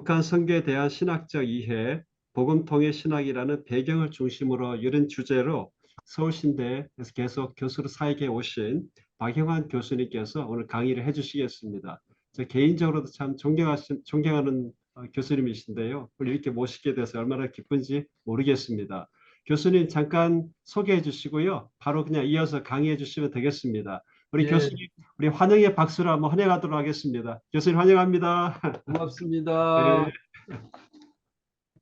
북한 선교에 대한 신학적 이해, 복음통일 신학이라는 배경을 중심으로 이런 주제로 서울신대에서 계속 교수로 사역해 오신 박형환 교수님께서 오늘 강의를 해주시겠습니다. 저 개인적으로도 참 존경하는 교수님이신데요. 오늘 이렇게 모시게 돼서 얼마나 기쁜지 모르겠습니다. 교수님 잠깐 소개해 주시고요. 바로 그냥 이어서 강의해 주시면 되겠습니다. 우리 예, 교수님, 우리 환영의 박수로 한번 환영하도록 하겠습니다. 교수님 환영합니다. 네. 고맙습니다.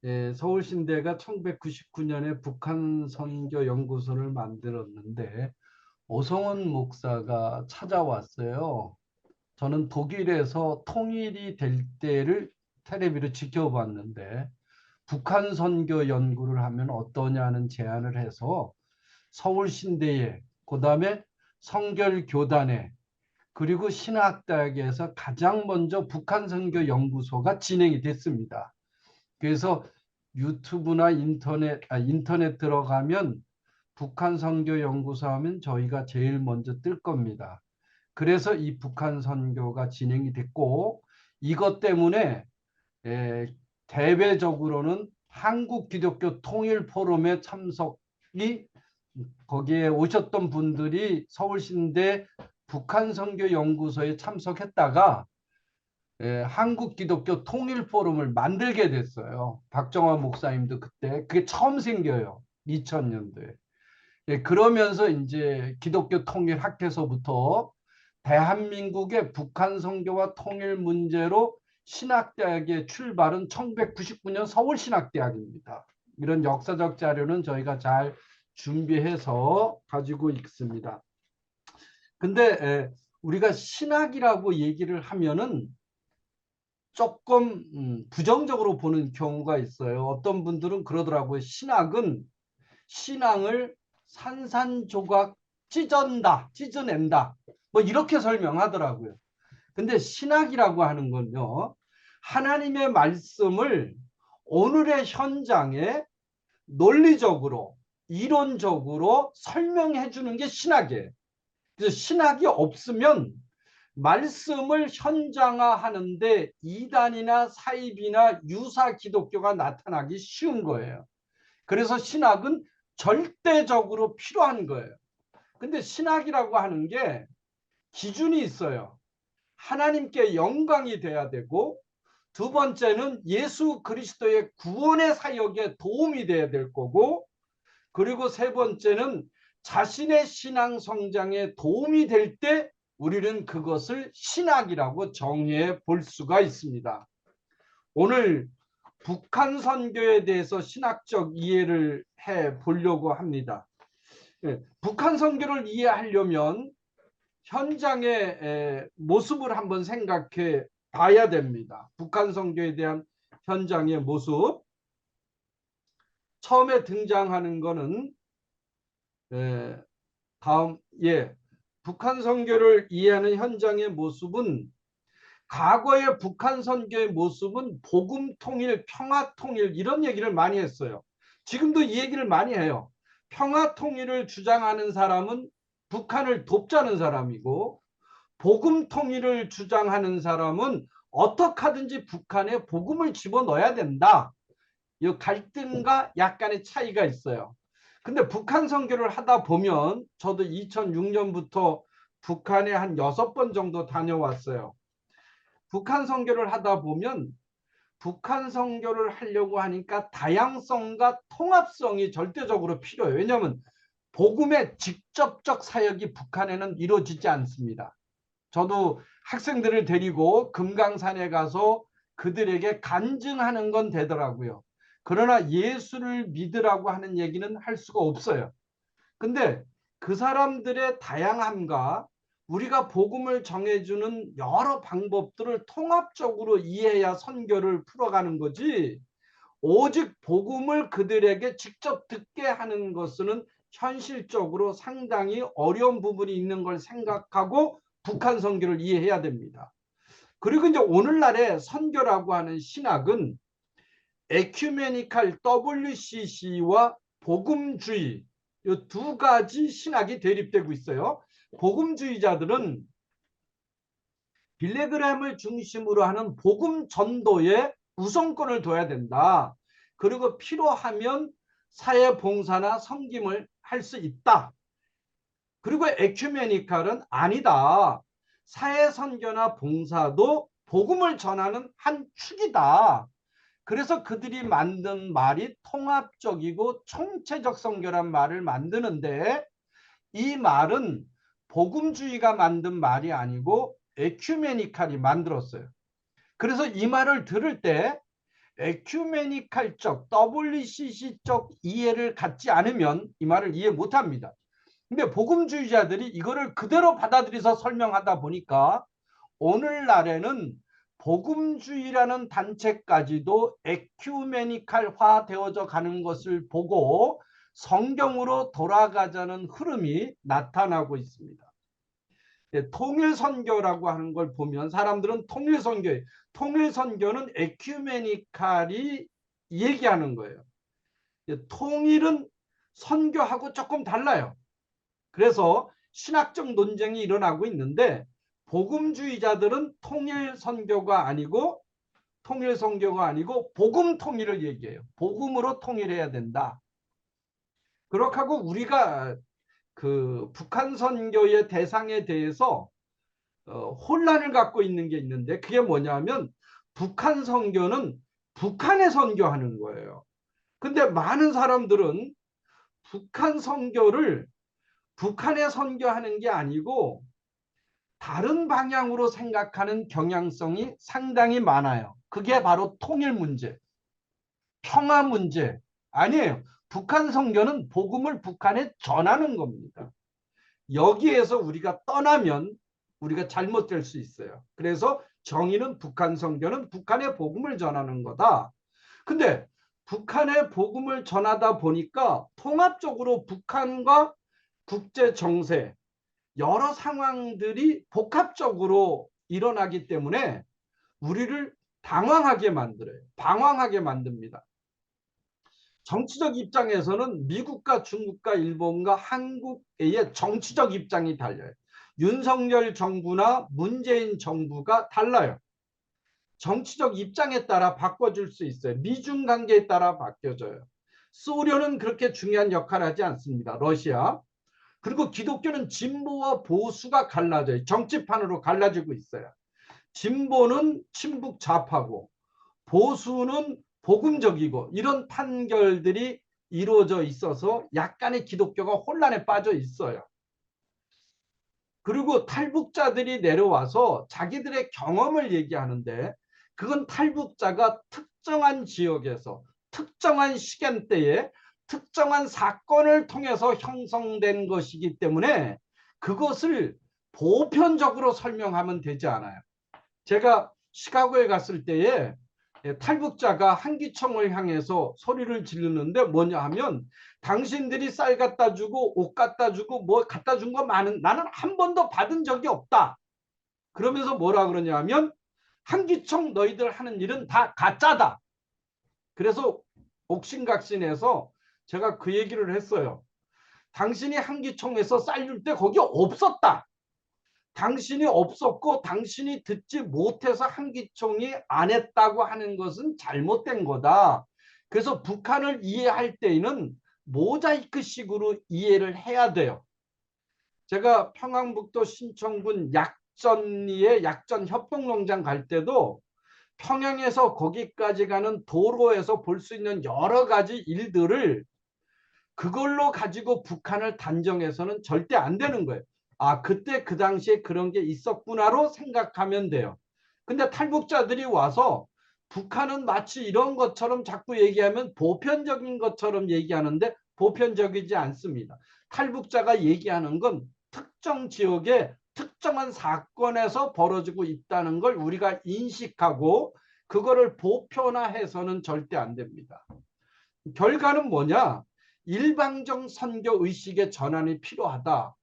예, 서울신대가 1999년에 북한 선교 연구소를 만들었는데 오성원 목사가 찾아왔어요. 저는 독일에서 통일이 될 때를 텔레비로 지켜봤는데 북한 선교 연구를 하면 어떠냐는 제안을 해서 서울신대에, 그다음에 성결교단에, 그리고 신학대학에서 가장 먼저 북한 선교 연구소가 진행이 됐습니다. 그래서 유튜브나 인터넷 들어가면 북한 선교 연구소 하면 저희가 제일 먼저 뜰 겁니다. 그래서 이 북한 선교가 진행이 됐고, 이것 때문에 대외적으로는 한국 기독교 통일 포럼에 참석이, 거기에 오셨던 분들이 서울신대 북한 선교 연구소에 참석했다가 한국 기독교 통일 포럼을 만들게 됐어요. 박정환 목사님도 그때 그게 처음 생겨요. 2000년도에. 그러면서 이제 기독교 통일 학회서부터 대한민국의 북한 선교와 통일 문제로 신학대학의 출발은 1999년 서울신학대학입니다. 이런 역사적 자료는 저희가 잘 준비해서 가지고 있습니다. 근데 우리가 신학이라고 얘기를 하면은 조금 부정적으로 보는 경우가 있어요. 어떤 분들은 그러더라고요. 신앙을 산산조각 찢어낸다. 뭐 이렇게 설명하더라고요. 근데 신학이라고 하는 건요, 하나님의 말씀을 오늘의 현장에 논리적으로, 이론적으로 설명해 주는 게 신학이에요. 그래서 신학이 없으면 말씀을 현장화하는데 이단이나 사입이나 유사 기독교가 나타나기 쉬운 거예요. 그래서 신학은 절대적으로 필요한 거예요. 근데 신학이라고 하는 게 기준이 있어요. 하나님께 영광이 돼야 되고, 두 번째는 예수 그리스도의 구원의 사역에 도움이 돼야 될 거고, 그리고 세 번째는 자신의 신앙 성장에 도움이 될 때 우리는 그것을 신학이라고 정의해 볼 수가 있습니다. 오늘 북한 선교에 대해서 신학적 이해를 해 보려고 합니다. 북한 선교를 이해하려면 현장의 모습을 한번 생각해 봐야 됩니다. 북한 선교에 대한 현장의 모습. 처음에 등장하는 거는 북한 선교를 이해하는 현장의 모습은, 과거의 북한 선교의 모습은 복음 통일, 평화 통일 이런 얘기를 많이 했어요. 지금도 이 얘기를 많이 해요. 평화 통일을 주장하는 사람은 북한을 돕자는 사람이고, 복음 통일을 주장하는 사람은 어떻게 하든지 북한에 복음을 집어넣어야 된다. 이 갈등과 약간의 차이가 있어요. 근데 북한 선교를 하다 보면, 저도 2006년부터 북한에 한 6번 정도 다녀왔어요. 북한 선교를 하다 보면 북한 선교를 하려고 하니까 다양성과 통합성이 절대적으로 필요해요. 왜냐하면 복음의 직접적 사역이 북한에는 이루어지지 않습니다. 저도 학생들을 데리고 금강산에 가서 그들에게 간증하는 건 되더라고요. 그러나 예수를 믿으라고 하는 얘기는 할 수가 없어요. 근데 그 사람들의 다양함과 우리가 복음을 정해주는 여러 방법들을 통합적으로 이해해야 선교를 풀어가는 거지, 오직 복음을 그들에게 직접 듣게 하는 것은 현실적으로 상당히 어려운 부분이 있는 걸 생각하고 북한 선교를 이해해야 됩니다. 그리고 이제 오늘날의 선교라고 하는 신학은 에큐메니칼 WCC와 복음주의, 이 두 가지 신학이 대립되고 있어요. 복음주의자들은 빌레그램을 중심으로 하는 복음 전도에 우선권을 둬야 된다. 그리고 필요하면 사회봉사나 섬김을 할 수 있다. 그리고 에큐메니칼은 아니다. 사회선교나 봉사도 복음을 전하는 한 축이다. 그래서 그들이 만든 말이 통합적이고 총체적 선교란 말을 만드는데, 이 말은 복음주의가 만든 말이 아니고 에큐메니칼이 만들었어요. 그래서 이 말을 들을 때 에큐메니칼적, WCC적 이해를 갖지 않으면 이 말을 이해 못합니다. 근데 복음주의자들이 이거를 그대로 받아들여서 설명하다 보니까 오늘날에는 복음주의라는 단체까지도 에큐메니칼화 되어져 가는 것을 보고 성경으로 돌아가자는 흐름이 나타나고 있습니다. 통일선교라고 하는 걸 보면 사람들은 통일선교는 에큐메니칼이 얘기하는 거예요. 통일은 선교하고 조금 달라요. 그래서 신학적 논쟁이 일어나고 있는데, 복음주의자들은 통일선교가 아니고 복음 통일을 얘기해요. 복음으로 통일해야 된다. 그렇게 하고 우리가 그 북한 선교의 대상에 대해서 혼란을 갖고 있는 게 있는데, 그게 뭐냐면 북한 선교는 북한에 선교하는 거예요. 근데 많은 사람들은 북한 선교를 북한에 선교하는 게 아니고 다른 방향으로 생각하는 경향성이 상당히 많아요. 그게 바로 통일 문제, 평화 문제 아니에요. 북한 선교는 복음을 북한에 전하는 겁니다. 여기에서 우리가 떠나면 우리가 잘못될 수 있어요. 그래서 정의는 북한 선교는 북한의 복음을 전하는 거다. 근데 북한의 복음을 전하다 보니까 통합적으로 북한과 국제 정세, 여러 상황들이 복합적으로 일어나기 때문에 우리를 당황하게 만들어요. 방황하게 만듭니다. 정치적 입장에서는 미국과 중국과 일본과 한국의 정치적 입장이 달라요. 윤석열 정부나 문재인 정부가 달라요. 정치적 입장에 따라 바꿔줄 수 있어요. 미중 관계에 따라 바뀌어져요. 소련은 그렇게 중요한 역할을 하지 않습니다. 러시아. 그리고 기독교는 진보와 보수가 갈라져요. 정치판으로 갈라지고 있어요. 진보는 친북 좌파고 보수는 복음적이고, 이런 판결들이 이루어져 있어서 약간의 기독교가 혼란에 빠져 있어요. 그리고 탈북자들이 내려와서 자기들의 경험을 얘기하는데, 그건 탈북자가 특정한 지역에서 특정한 시간대에 특정한 사건을 통해서 형성된 것이기 때문에 그것을 보편적으로 설명하면 되지 않아요. 제가 시카고에 갔을 때에 탈북자가 한기총을 향해서 소리를 지르는데 뭐냐 하면, 당신들이 쌀 갖다 주고 옷 갖다 주고 뭐 갖다 준 거 많은, 나는 한 번도 받은 적이 없다. 그러면서 뭐라 그러냐면, 한기총 너희들 하는 일은 다 가짜다. 그래서 옥신각신해서 제가 그 얘기를 했어요. 당신이 한기총에서 쌀 줄 때 거기 없었다. 당신이 없었고 당신이 듣지 못해서 한기총이 안 했다고 하는 것은 잘못된 거다. 그래서 북한을 이해할 때에는 모자이크식으로 이해를 해야 돼요. 제가 평안북도 신청군 약전리에 약전 협동농장 갈 때도 평양에서 거기까지 가는 도로에서 볼 수 있는 여러 가지 일들을 그걸로 가지고 북한을 단정해서는 절대 안 되는 거예요. 아, 그때 그 당시에 그런 게 있었구나로 생각하면 돼요. 근데 탈북자들이 와서 북한은 마치 이런 것처럼 자꾸 얘기하면 보편적인 것처럼 얘기하는데 보편적이지 않습니다. 탈북자가 얘기하는 건 특정 지역에 특정한 사건에서 벌어지고 있다는 걸 우리가 인식하고 그거를 보편화해서는 절대 안 됩니다. 결과는 뭐냐? 일방적 선교 의식의 전환이 필요하다.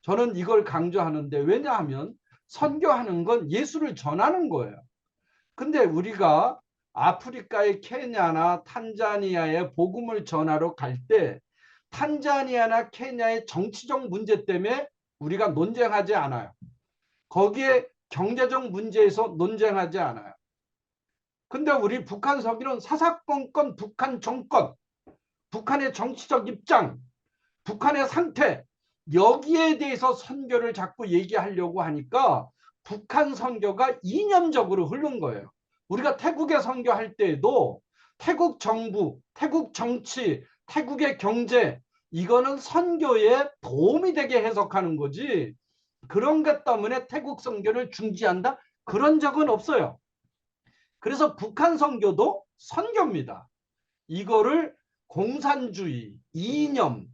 저는 이걸 강조하는데, 왜냐하면 선교하는 건 예수를 전하는 거예요. 근데 우리가 아프리카의 케냐나 탄자니아에 복음을 전하러 갈 때 탄자니아나 케냐의 정치적 문제 때문에 우리가 논쟁하지 않아요. 거기에 경제적 문제에서 논쟁하지 않아요. 근데 우리 북한 서기는 사사건건 북한 정권, 북한의 정치적 입장, 북한의 상태, 여기에 대해서 선교를 자꾸 얘기하려고 하니까 북한 선교가 이념적으로 흐른 거예요. 우리가 태국에 선교할 때에도 태국 정부, 태국 정치, 태국의 경제, 이거는 선교에 도움이 되게 해석하는 거지, 그런 것 때문에 태국 선교를 중지한다? 그런 적은 없어요. 그래서 북한 선교도 선교입니다. 이거를 공산주의, 이념,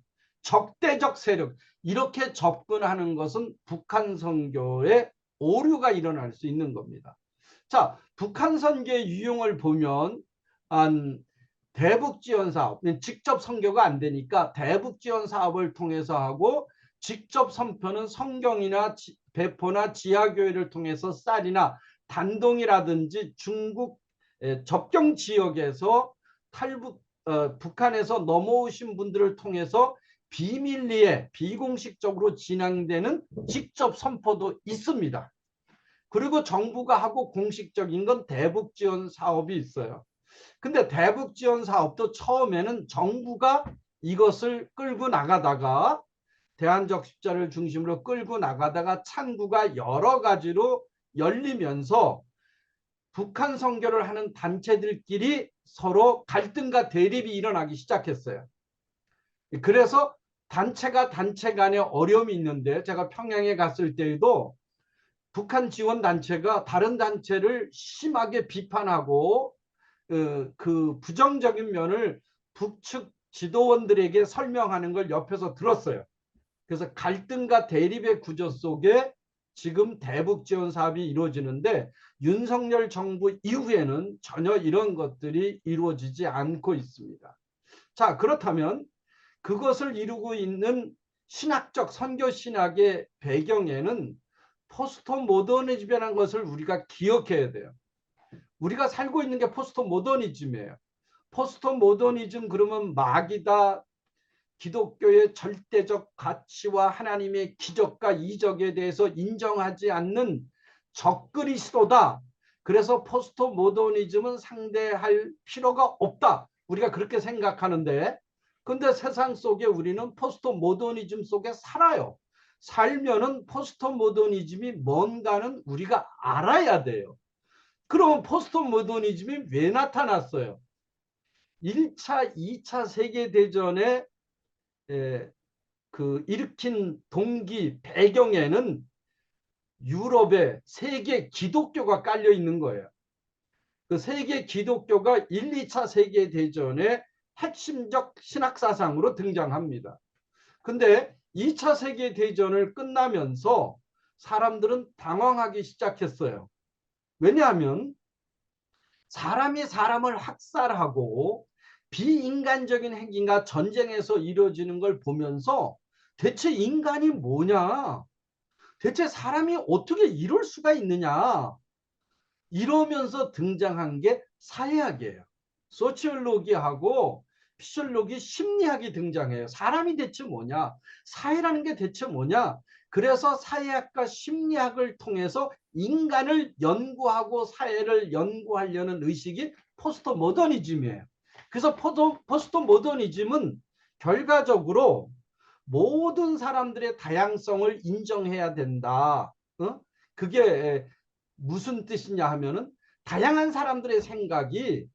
적대적 세력, 이렇게 접근하는 것은 북한 선교의 오류가 일어날 수 있는 겁니다. 자, 북한 선교의 유형을 보면 대북 지원 사업, 직접 선교가 안 되니까 대북 지원 사업을 통해서 하고, 직접 선포는 성경이나 배포나 지하교회를 통해서 쌀이나 단동이라든지 중국 접경 지역에서 북한에서 넘어오신 분들을 통해서 비밀리에 비공식적으로 진행되는 직접 선포도 있습니다. 그리고 정부가 하고 공식적인 건 대북 지원 사업이 있어요. 근데 대북 지원 사업도 처음에는 정부가 이것을 끌고 나가다가, 대한적 십자를 중심으로 끌고 나가다가 창구가 여러 가지로 열리면서 북한 선교를 하는 단체들끼리 서로 갈등과 대립이 일어나기 시작했어요. 그래서 단체가 단체 간에 어려움이 있는데, 제가 평양에 갔을 때에도 북한 지원 단체가 다른 단체를 심하게 비판하고 그 부정적인 면을 북측 지도원들에게 설명하는 걸 옆에서 들었어요. 그래서 갈등과 대립의 구조 속에 지금 대북 지원 사업이 이루어지는데, 윤석열 정부 이후에는 전혀 이런 것들이 이루어지지 않고 있습니다. 자, 그렇다면 그것을 이루고 있는 신학적 선교 신학의 배경에는 포스트 모더니즘이라는 것을 우리가 기억해야 돼요. 우리가 살고 있는 게 포스트 모더니즘이에요. 포스트 모더니즘 그러면 마귀다, 기독교의 절대적 가치와 하나님의 기적과 이적에 대해서 인정하지 않는 적그리스도다. 그래서 포스트 모더니즘은 상대할 필요가 없다. 우리가 그렇게 생각하는데, 근데 세상 속에 우리는 포스트 모더니즘 속에 살아요. 살면은 포스트 모더니즘이 뭔가는 우리가 알아야 돼요. 그러면 포스트 모더니즘이 왜 나타났어요? 1차, 2차 세계대전에 일으킨 동기 배경에는 유럽의 세계 기독교가 깔려 있는 거예요. 그 세계 기독교가 1, 2차 세계대전의 핵심적 신학사상으로 등장합니다. 근데 2차 세계대전을 끝나면서 사람들은 당황하기 시작했어요. 왜냐하면 사람이 사람을 학살하고 비인간적인 행위가 전쟁에서 이루어지는 걸 보면서 대체 인간이 뭐냐? 대체 사람이 어떻게 이럴 수가 있느냐? 이러면서 등장한 게 사회학이에요. 소치올로기하고 피시올로기, 심리학이 등장해요. 사람이 대체 뭐냐? 사회라는 게 대체 뭐냐? 그래서 사회학과 심리학을 통해서 인간을 연구하고 사회를 연구하려는 의식이 포스트 모더니즘이에요. 그래서 포스트 모더니즘은 결과적으로 모든 사람들의 다양성을 인정해야 된다. 그게 무슨 뜻이냐 하면은, 다양한 사람들의 생각이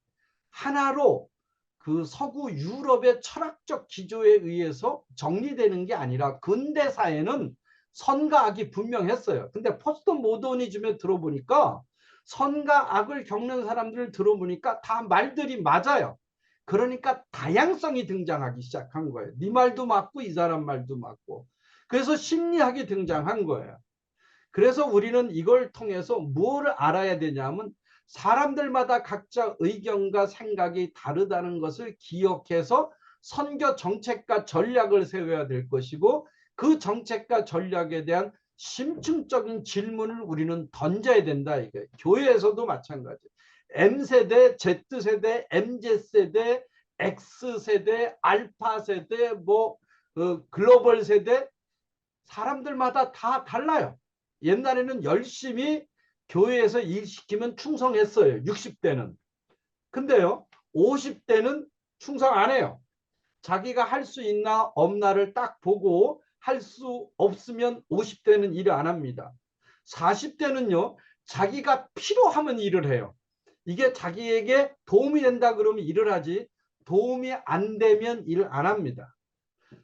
하나로 그 서구 유럽의 철학적 기조에 의해서 정리되는 게 아니라, 근대 사회는 선과 악이 분명했어요. 근데 포스트 모더니즘에 들어보니까 선과 악을 겪는 사람들을 들어보니까 다 말들이 맞아요. 그러니까 다양성이 등장하기 시작한 거예요. 네 말도 맞고 이 사람 말도 맞고. 그래서 심리학이 등장한 거예요. 그래서 우리는 이걸 통해서 뭘 알아야 되냐면, 사람들마다 각자 의견과 생각이 다르다는 것을 기억해서 선교 정책과 전략을 세워야 될 것이고, 그 정책과 전략에 대한 심층적인 질문을 우리는 던져야 된다. 이게 교회에서도 마찬가지. M세대, Z세대, MZ세대, X세대, 알파세대, 글로벌 세대, 사람들마다 다 달라요. 옛날에는 열심히 교회에서 일 시키면 충성했어요. 60대는. 근데요, 50대는 충성 안 해요. 자기가 할 수 있나 없나를 딱 보고 할 수 없으면 50대는 일을 안 합니다. 40대는요, 자기가 필요하면 일을 해요. 이게 자기에게 도움이 된다 그러면 일을 하지, 도움이 안 되면 일을 안 합니다.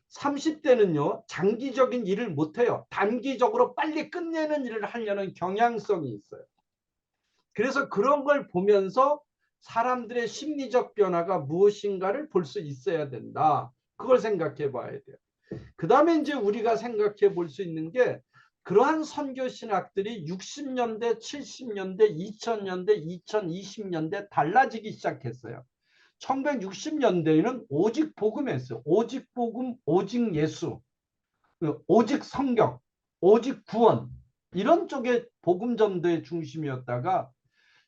30대는요, 장기적인 일을 못 해요. 단기적으로 빨리 끝내는 일을 하려는 경향성이 있어요. 그래서 그런 걸 보면서 사람들의 심리적 변화가 무엇인가를 볼 수 있어야 된다. 그걸 생각해 봐야 돼요. 그 다음에 이제 우리가 생각해 볼 수 있는 게, 그러한 선교 신학들이 60년대, 70년대, 2000년대, 2020년대 달라지기 시작했어요. 1960년대에는 오직 복음이었어요. 오직 복음, 오직 예수, 오직 성경, 오직 구원, 이런 쪽의 복음 전도의 중심이었다가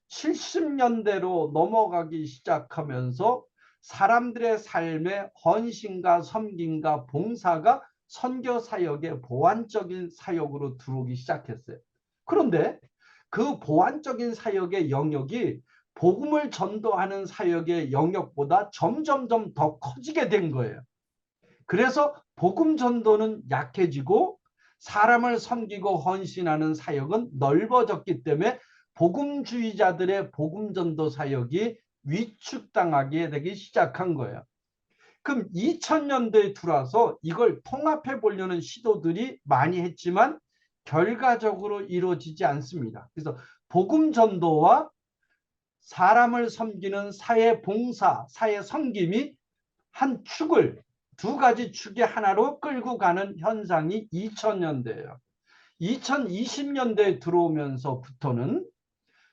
70년대로 넘어가기 시작하면서 사람들의 삶에 헌신과 섬김과 봉사가 선교 사역의 보완적인 사역으로 들어오기 시작했어요. 그런데 그 보완적인 사역의 영역이 복음을 전도하는 사역의 영역보다 점점점 더 커지게 된 거예요. 그래서 복음 전도는 약해지고 사람을 섬기고 헌신하는 사역은 넓어졌기 때문에 복음주의자들의 복음 전도 사역이 위축당하게 되기 시작한 거예요. 그럼 2000년대에 들어와서 이걸 통합해 보려는 시도들이 많이 했지만 결과적으로 이루어지지 않습니다. 그래서 복음 전도와 사람을 섬기는 사회 봉사, 사회 섬김이 한 축을, 두 가지 축의 하나로 끌고 가는 현상이 2000년대예요. 2020년대에 들어오면서부터는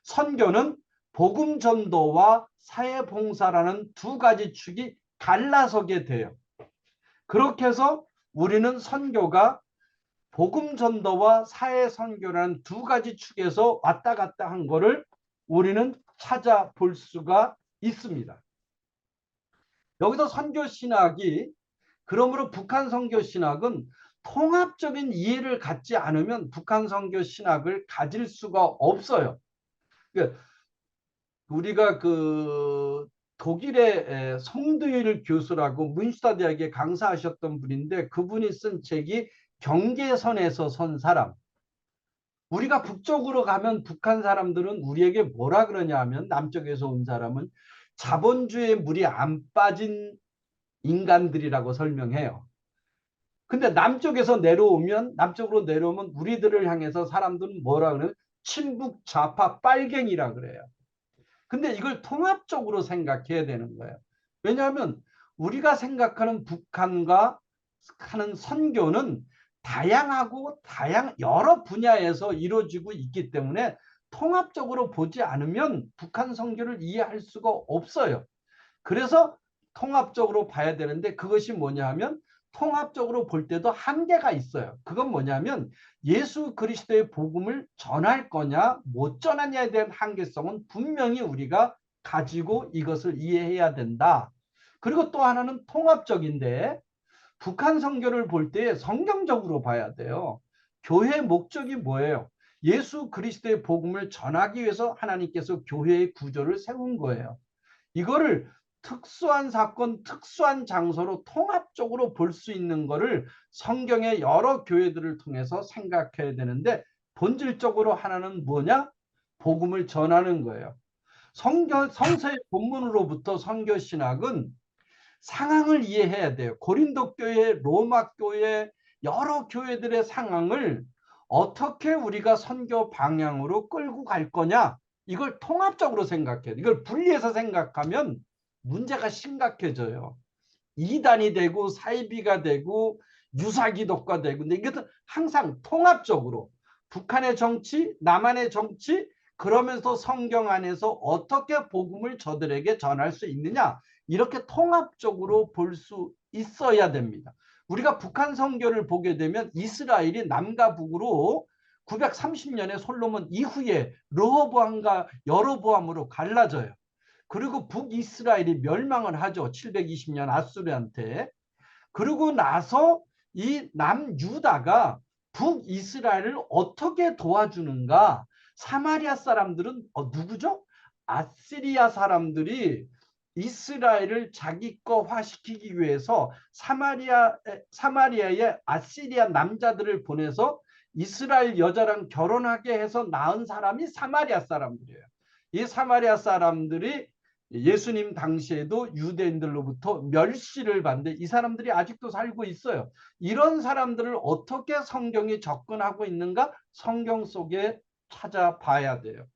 선교는 복음 전도와 사회 봉사라는 두 가지 축이 갈라서게 돼요. 그렇게 해서 우리는 선교가 복음 전도와 사회 선교라는 두 가지 축에서 왔다 갔다 한 거를 우리는 찾아볼 수가 있습니다. 여기서 선교 신학이, 그러므로 북한 선교 신학은 통합적인 이해를 갖지 않으면 북한 선교 신학을 가질 수가 없어요. 그러니까 우리가 그 독일의 송두일 교수라고 문슈타 대학에 강사하셨던 분인데, 그분이 쓴 책이 경계선에서 선 사람. 우리가 북쪽으로 가면 북한 사람들은 우리에게 뭐라 그러냐 하면, 남쪽에서 온 사람은 자본주의의 물이 안 빠진 인간들이라고 설명해요. 근데 남쪽으로 내려오면 우리들을 향해서 사람들은 뭐라 그래요? 친북 좌파 빨갱이라 그래요. 근데 이걸 통합적으로 생각해야 되는 거예요. 왜냐하면 우리가 생각하는 북한과 하는 선교는 다양하고 여러 분야에서 이루어지고 있기 때문에 통합적으로 보지 않으면 북한 선교를 이해할 수가 없어요. 그래서 통합적으로 봐야 되는데, 그것이 뭐냐 하면 통합적으로 볼 때도 한계가 있어요. 그건 뭐냐면 예수 그리스도의 복음을 전할 거냐 못 전하냐에 대한 한계성은 분명히 우리가 가지고 이것을 이해해야 된다. 그리고 또 하나는 통합적인데, 북한 선교를 볼 때 성경적으로 봐야 돼요. 교회의 목적이 뭐예요? 예수 그리스도의 복음을 전하기 위해서 하나님께서 교회의 구조를 세운 거예요. 이거를 특수한 사건, 특수한 장소로 통합적으로 볼 수 있는 거를 성경의 여러 교회들을 통해서 생각해야 되는데, 본질적으로 하나는 뭐냐? 복음을 전하는 거예요. 성서의 본문으로부터 선교 신학은 상황을 이해해야 돼요. 고린도 교회, 로마 교회, 여러 교회들의 상황을 어떻게 우리가 선교 방향으로 끌고 갈 거냐, 이걸 통합적으로 생각해요. 이걸 분리해서 생각하면 문제가 심각해져요. 이단이 되고 사이비가 되고 유사기독가 되고. 근데 이것은 항상 통합적으로 북한의 정치, 남한의 정치, 그러면서 성경 안에서 어떻게 복음을 저들에게 전할 수 있느냐, 이렇게 통합적으로 볼 수 있어야 됩니다. 우리가 북한 선교를 보게 되면 이스라엘이 남과 북으로 930년에 솔로몬 이후에 르호보암과 여로보암으로 갈라져요. 그리고 북이스라엘이 멸망을 하죠. 720년 아수르한테. 그러고 나서 이 남유다가 북이스라엘을 어떻게 도와주는가. 사마리아 사람들은 누구죠? 아시리아 사람들이 이스라엘을 자기 거화시키기 위해서 사마리아에 아시리아 남자들을 보내서 이스라엘 여자랑 결혼하게 해서 낳은 사람이 사마리아 사람들이에요. 이 사마리아 사람들이 예수님 당시에도 유대인들로부터 멸시를 받는데 이 사람들이 아직도 살고 있어요. 이런 사람들을 어떻게 성경이 접근하고 있는가? 성경 속에 찾아봐야 돼요.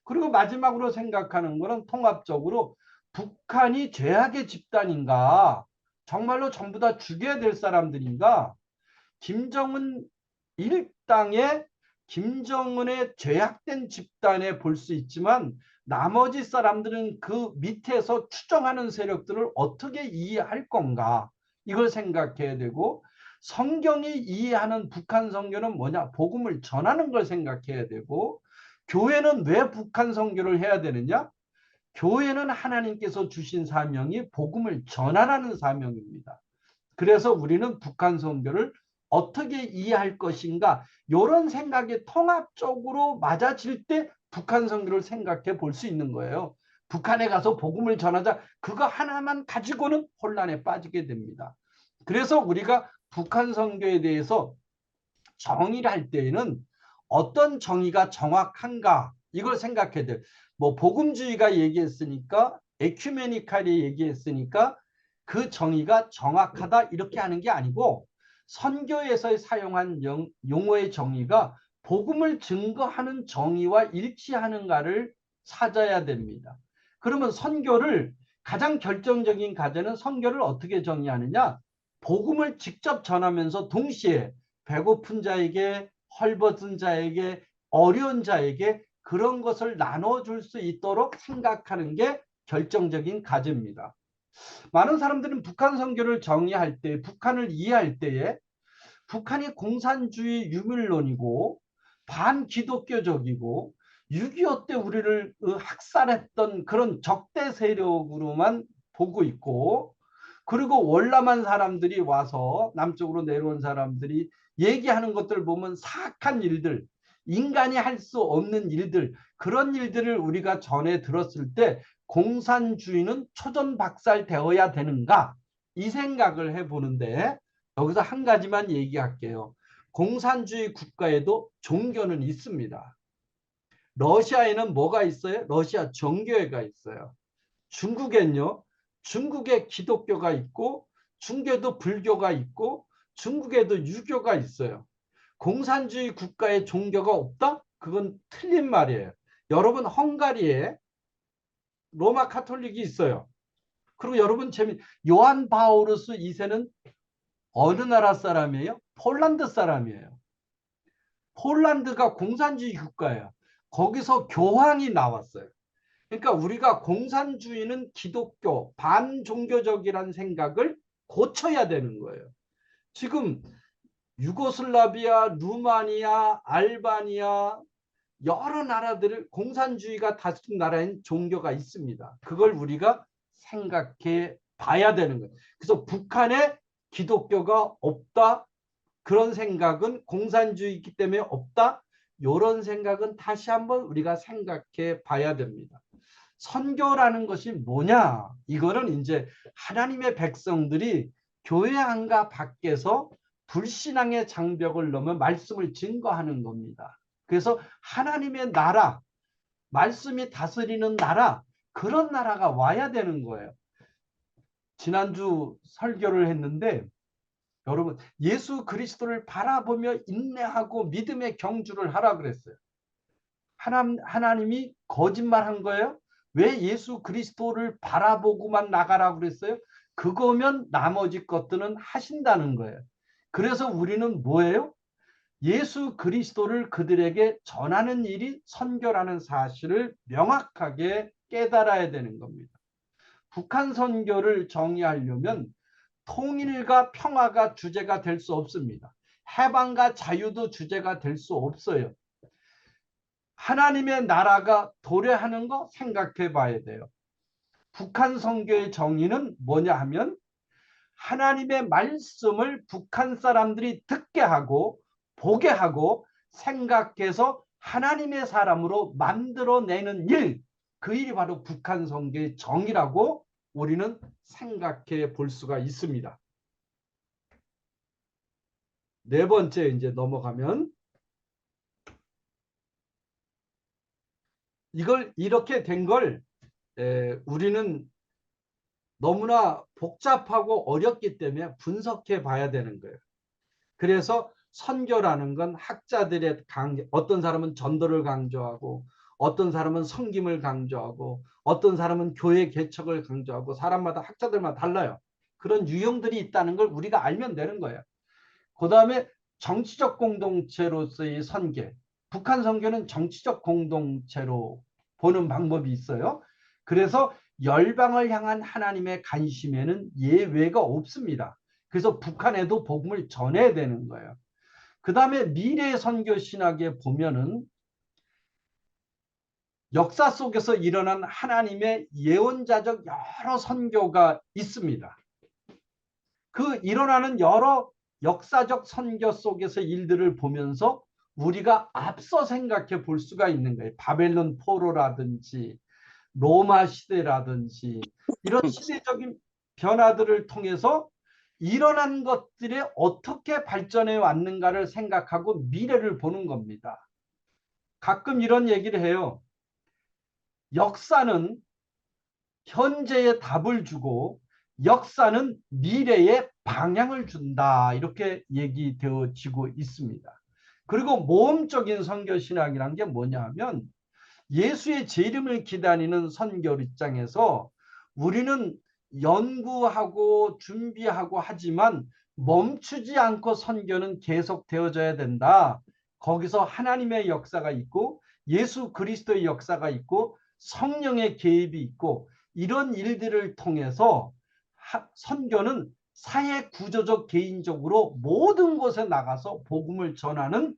그리고 마지막으로 생각하는 것은 통합적으로 북한이 죄악의 집단인가? 정말로 전부 다 죽여야 될 사람들인가? 김정은 일당의 김정은의 죄악된 집단에 볼 수 있지만 나머지 사람들은 그 밑에서 추정하는 세력들을 어떻게 이해할 건가? 이걸 생각해야 되고 성경이 이해하는 북한 선교는 뭐냐? 복음을 전하는 걸 생각해야 되고 교회는 왜 북한 선교를 해야 되느냐? 교회는 하나님께서 주신 사명이 복음을 전하라는 사명입니다. 그래서 우리는 북한 선교를 어떻게 이해할 것인가 이런 생각이 통합적으로 맞아질 때 북한 선교를 생각해 볼 수 있는 거예요. 북한에 가서 복음을 전하자 그거 하나만 가지고는 혼란에 빠지게 됩니다. 그래서 우리가 북한 선교에 대해서 정의를 할 때에는 어떤 정의가 정확한가 이걸 생각해야 돼요. 뭐 복음주의가 얘기했으니까 에큐메니칼이 얘기했으니까 그 정의가 정확하다 이렇게 하는 게 아니고 선교에서 사용한 용어의 정의가 복음을 증거하는 정의와 일치하는가를 찾아야 됩니다. 그러면 선교를 가장 결정적인 과제는 선교를 어떻게 정의하느냐? 복음을 직접 전하면서 동시에 배고픈 자에게 헐벗은 자에게 어려운 자에게 그런 것을 나눠줄 수 있도록 생각하는 게 결정적인 과제입니다. 많은 사람들은 북한 선교를 정의할 때 북한을 이해할 때에 북한이 공산주의 유물론이고 반기독교적이고 6.25 때 우리를 학살했던 그런 적대 세력으로만 보고 있고 그리고 월남한 사람들이 와서 남쪽으로 내려온 사람들이 얘기하는 것들을 보면 사악한 일들 인간이 할 수 없는 일들 그런 일들을 우리가 전해 들었을 때 공산주의는 초전박살되어야 되는가 이 생각을 해보는데 여기서 한 가지만 얘기할게요. 공산주의 국가에도 종교는 있습니다. 러시아에는 뭐가 있어요? 러시아 정교회가 있어요. 중국엔요. 중국에 기독교가 있고 중국에도 불교가 있고 중국에도 유교가 있어요. 공산주의 국가에 종교가 없다? 그건 틀린 말이에요. 여러분 헝가리에 로마 카톨릭이 있어요. 그리고 여러분 요한 바오루스 2세는 어느 나라 사람이에요? 폴란드 사람이에요. 폴란드가 공산주의 국가예요. 거기서 교황이 나왔어요. 그러니까 우리가 공산주의는 기독교, 반종교적이라는 생각을 고쳐야 되는 거예요. 지금 유고슬라비아, 루마니아, 알바니아 여러 나라들을 공산주의가 다스린 나라엔 종교가 있습니다. 그걸 우리가 생각해 봐야 되는 거예요. 그래서 북한에 기독교가 없다. 그런 생각은 공산주의이기 때문에 없다. 이런 생각은 다시 한번 우리가 생각해 봐야 됩니다. 선교라는 것이 뭐냐? 이거는 이제 하나님의 백성들이 교회 안과 밖에서 불신앙의 장벽을 넘어 말씀을 증거하는 겁니다. 그래서 하나님의 나라, 말씀이 다스리는 나라, 그런 나라가 와야 되는 거예요. 지난주 설교를 했는데 여러분 예수 그리스도를 바라보며 인내하고 믿음의 경주를 하라 그랬어요. 하나님이 거짓말한 거예요? 왜 예수 그리스도를 바라보고만 나가라 그랬어요? 그거면 나머지 것들은 하신다는 거예요. 그래서 우리는 뭐예요? 예수 그리스도를 그들에게 전하는 일이 선교라는 사실을 명확하게 깨달아야 되는 겁니다. 북한 선교를 정의하려면 통일과 평화가 주제가 될 수 없습니다. 해방과 자유도 주제가 될 수 없어요. 하나님의 나라가 도래하는 거 생각해 봐야 돼요. 북한 선교의 정의는 뭐냐 하면 하나님의 말씀을 북한 사람들이 듣게 하고 보게 하고 생각해서 하나님의 사람으로 만들어내는 일 그 일이 바로 북한 선교의 정의라고 우리는 생각해 볼 수가 있습니다. 네 번째 이제 넘어가면 이걸 이렇게 된 걸 우리는 너무나 복잡하고 어렵기 때문에 분석해 봐야 되는 거예요. 그래서 선교라는 건 학자들의 강조, 어떤 사람은 전도를 강조하고 어떤 사람은 섬김을 강조하고 어떤 사람은 교회 개척을 강조하고 사람마다 학자들마다 달라요. 그런 유형들이 있다는 걸 우리가 알면 되는 거예요. 그 다음에 정치적 공동체로서의 선교. 북한 선교는 정치적 공동체로 보는 방법이 있어요. 그래서 열방을 향한 하나님의 관심에는 예외가 없습니다. 그래서 북한에도 복음을 전해야 되는 거예요. 그 다음에 미래 선교 신학에 보면은 역사 속에서 일어난 하나님의 예언자적 여러 선교가 있습니다. 그 일어나는 여러 역사적 선교 속에서 일들을 보면서 우리가 앞서 생각해 볼 수가 있는 거예요. 바벨론 포로라든지 로마 시대라든지 이런 시대적인 변화들을 통해서 일어난 것들이 어떻게 발전해 왔는가를 생각하고 미래를 보는 겁니다. 가끔 이런 얘기를 해요. 역사는 현재의 답을 주고 역사는 미래의 방향을 준다. 이렇게 얘기되어지고 있습니다. 그리고 모험적인 선교신학이란 게 뭐냐 하면 예수의 재림을 기다리는 선교 입장에서 우리는 연구하고 준비하고 하지만 멈추지 않고 선교는 계속되어져야 된다. 거기서 하나님의 역사가 있고 예수 그리스도의 역사가 있고 성령의 개입이 있고 이런 일들을 통해서 선교는 사회 구조적 개인적으로 모든 곳에 나가서 복음을 전하는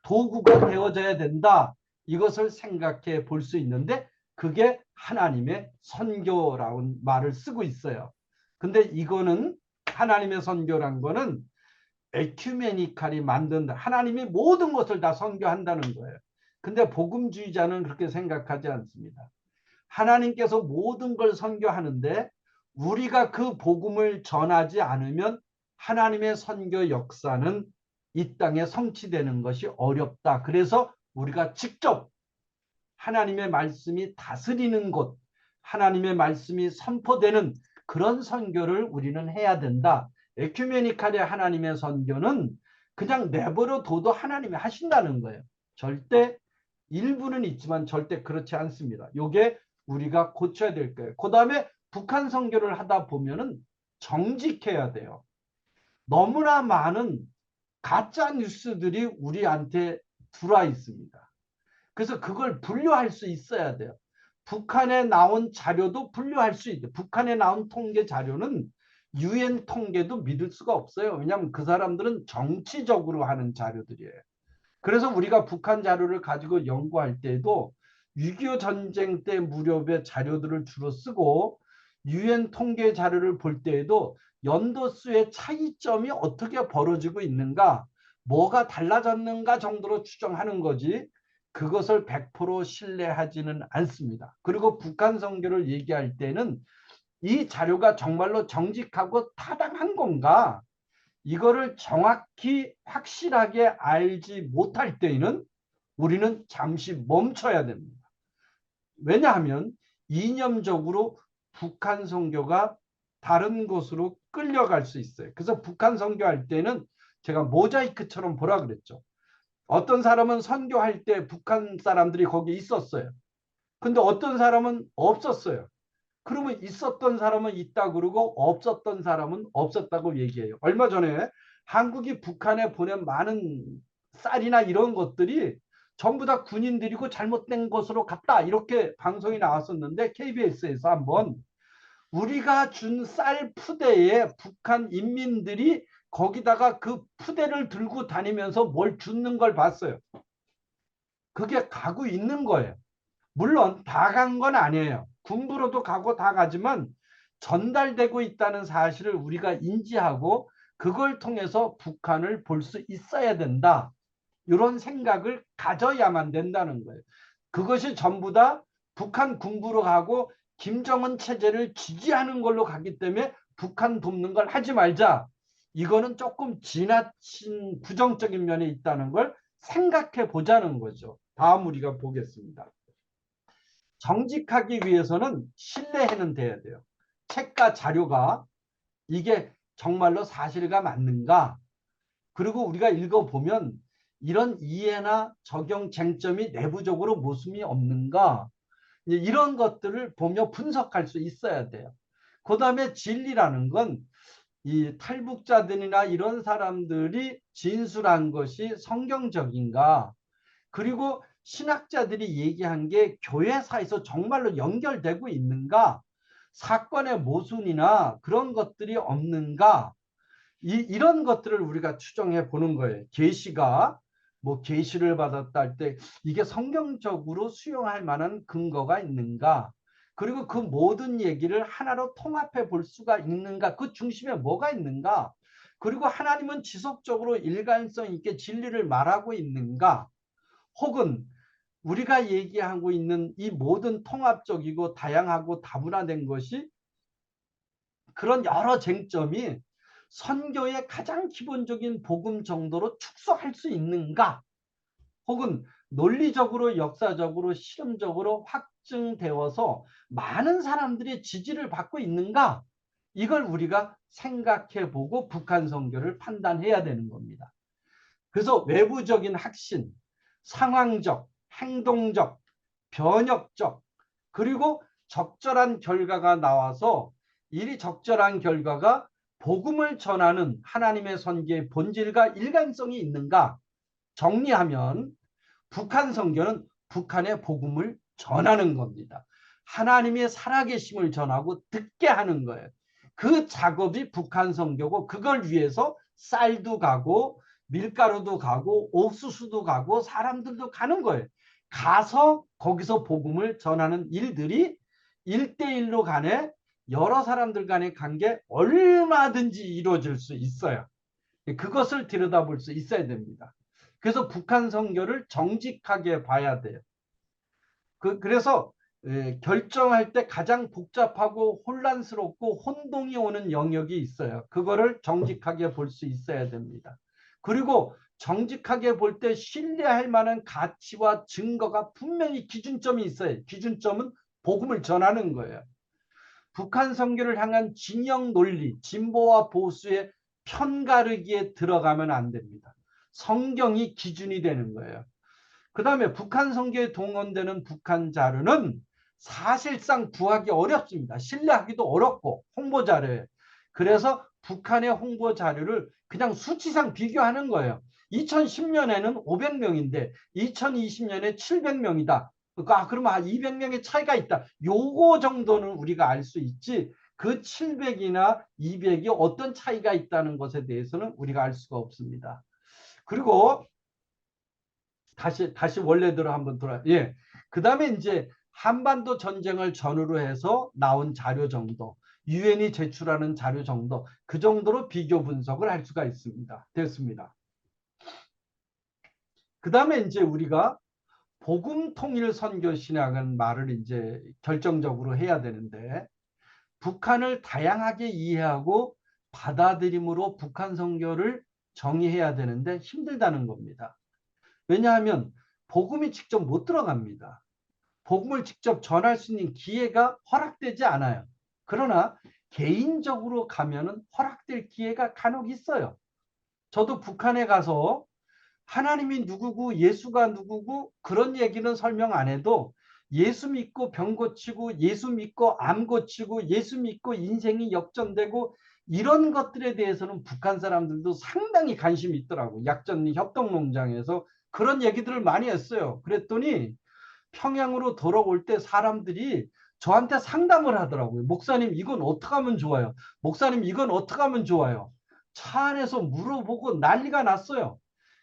도구가 되어져야 된다. 이것을 생각해 볼 수 있는데 그게 하나님의 선교라는 말을 쓰고 있어요. 근데 이거는 하나님의 선교란 거는 에큐메니칼이 만든다. 하나님이 모든 것을 다 선교한다는 거예요. 근데 복음주의자는 그렇게 생각하지 않습니다. 하나님께서 모든 걸 선교하는데 우리가 그 복음을 전하지 않으면 하나님의 선교 역사는 이 땅에 성취되는 것이 어렵다. 그래서 우리가 직접 하나님의 말씀이 다스리는 곳, 하나님의 말씀이 선포되는 그런 선교를 우리는 해야 된다. 에큐메니칼의 하나님의 선교는 그냥 내버려 둬도 하나님이 하신다는 거예요. 절대 일부는 있지만 절대 그렇지 않습니다. 이게 우리가 고쳐야 될 거예요. 그 다음에 북한 선교를 하다 보면은 정직해야 돼요. 너무나 많은 가짜 뉴스들이 우리한테 들어와 있습니다. 그래서 그걸 분류할 수 있어야 돼요. 북한에 나온 자료도 분류할 수 있어요. 북한에 나온 통계 자료는 UN 통계도 믿을 수가 없어요. 왜냐하면 그 사람들은 정치적으로 하는 자료들이에요. 그래서 우리가 북한 자료를 가지고 연구할 때에도 6.25 전쟁 때 무렵의 자료들을 주로 쓰고 UN 통계 자료를 볼 때에도 연도수의 차이점이 어떻게 벌어지고 있는가, 뭐가 달라졌는가 정도로 추정하는 거지 그것을 100% 신뢰하지는 않습니다. 그리고 북한 선교를 얘기할 때는 이 자료가 정말로 정직하고 타당한 건가, 이거를 정확히 확실하게 알지 못할 때에는 우리는 잠시 멈춰야 됩니다. 왜냐하면 이념적으로 북한 선교가 다른 곳으로 끌려갈 수 있어요. 그래서 북한 선교할 때는 제가 모자이크처럼 보라 그랬죠. 어떤 사람은 선교할 때 북한 사람들이 거기 있었어요. 근데 어떤 사람은 없었어요. 그러면 있었던 사람은 있다 그러고 없었던 사람은 없었다고 얘기해요. 얼마 전에 한국이 북한에 보낸 많은 쌀이나 이런 것들이 전부 다 군인들이고 잘못된 것으로 갔다 이렇게 방송이 나왔었는데 KBS에서 한번 우리가 준 쌀 푸대에 북한 인민들이 거기다가 그 푸대를 들고 다니면서 뭘 줍는 걸 봤어요. 그게 가고 있는 거예요. 물론 다 간 건 아니에요. 군부로도 가고 다 가지만 전달되고 있다는 사실을 우리가 인지하고 그걸 통해서 북한을 볼 수 있어야 된다. 이런 생각을 가져야만 된다는 거예요. 그것이 전부 다 북한 군부로 가고 김정은 체제를 지지하는 걸로 가기 때문에 북한 돕는 걸 하지 말자. 이거는 조금 지나친 부정적인 면이 있다는 걸 생각해 보자는 거죠. 다음 우리가 보겠습니다. 정직하기 위해서는 신뢰해는 돼야 돼요. 책과 자료가 이게 정말로 사실과 맞는가? 그리고 우리가 읽어보면 이런 이해나 적용 쟁점이 내부적으로 모순이 없는가? 이런 것들을 보며 분석할 수 있어야 돼요. 그 다음에 진리라는 건 이 탈북자들이나 이런 사람들이 진술한 것이 성경적인가? 그리고 신학자들이 얘기한 게 교회사에서 정말로 연결되고 있는가? 사건의 모순이나 그런 것들이 없는가? 이런 것들을 우리가 추정해 보는 거예요. 계시가 뭐 계시를 받았다 할 때 이게 성경적으로 수용할 만한 근거가 있는가? 그리고 그 모든 얘기를 하나로 통합해 볼 수가 있는가? 그 중심에 뭐가 있는가? 그리고 하나님은 지속적으로 일관성 있게 진리를 말하고 있는가? 혹은 우리가 얘기하고 있는 이 모든 통합적이고 다양하고 다분화된 것이 그런 여러 쟁점이 선교의 가장 기본적인 복음 정도로 축소할 수 있는가? 혹은 논리적으로 역사적으로 실험적으로 확증되어서 많은 사람들의 지지를 받고 있는가? 이걸 우리가 생각해 보고 북한 선교를 판단해야 되는 겁니다. 그래서 외부적인 확신, 상황적, 행동적, 변혁적, 그리고 적절한 결과가 나와서 이 적절한 결과가 복음을 전하는 하나님의 선교의 본질과 일관성이 있는가? 정리하면 북한 선교는 북한의 복음을 전하는 겁니다. 하나님의 살아계심을 전하고 듣게 하는 거예요. 그 작업이 북한 선교고 그걸 위해서 쌀도 가고 밀가루도 가고 옥수수도 가고 사람들도 가는 거예요. 가서 거기서 복음을 전하는 일들이 1대1로 간에 여러 사람들 간의 관계 얼마든지 이루어질 수 있어요. 그것을 들여다볼 수 있어야 됩니다. 그래서 북한 선교를 정직하게 봐야 돼요. 그래서 결정할 때 가장 복잡하고 혼란스럽고 혼동이 오는 영역이 있어요. 그거를 정직하게 볼 수 있어야 됩니다. 그리고 정직하게 볼 때 신뢰할 만한 가치와 증거가 분명히 기준점이 있어요. 기준점은 복음을 전하는 거예요. 북한 선교를 향한 진영 논리, 진보와 보수의 편가르기에 들어가면 안 됩니다. 성경이 기준이 되는 거예요. 그 다음에 북한 선교에 동원되는 북한 자료는 사실상 구하기 어렵습니다. 신뢰하기도 어렵고 홍보 자료에. 그래서 북한의 홍보 자료를 그냥 수치상 비교하는 거예요. 2010년에는 500명인데 2020년에 700명이다. 그러면 한 200명의 차이가 있다. 요거 정도는 우리가 알 수 있지 그 700이나 200이 어떤 차이가 있다는 것에 대해서는 우리가 알 수가 없습니다. 그리고 다시 원래대로 한번 돌아. 예. 그다음에 이제 한반도 전쟁을 전후로 해서 나온 자료 정도, 유엔이 제출하는 자료 정도, 그 정도로 비교 분석을 할 수가 있습니다. 됐습니다. 그다음에 이제 우리가 복음 통일 선교 신학은 말을 이제 결정적으로 해야 되는데 북한을 다양하게 이해하고 받아들임으로 북한 선교를 정의해야 되는데 힘들다는 겁니다. 왜냐하면 복음이 직접 못 들어갑니다. 복음을 직접 전할 수 있는 기회가 허락되지 않아요. 그러나 개인적으로 가면은 허락될 기회가 간혹 있어요. 저도 북한에 가서 하나님이 누구고 예수가 누구고 그런 얘기는 설명 안 해도 예수 믿고 병 고치고 예수 믿고 암 고치고 예수 믿고 인생이 역전되고 이런 것들에 대해서는 북한 사람들도 상당히 관심이 있더라고. 약전 협동농장에서 그런 얘기들을 많이 했어요. 그랬더니 평양으로 돌아올 때 사람들이 저한테 상담을 하더라고요. 목사님 이건 어떻게 하면 좋아요? 목사님 이건 어떻게 하면 좋아요? 차 안에서 물어보고 난리가 났어요.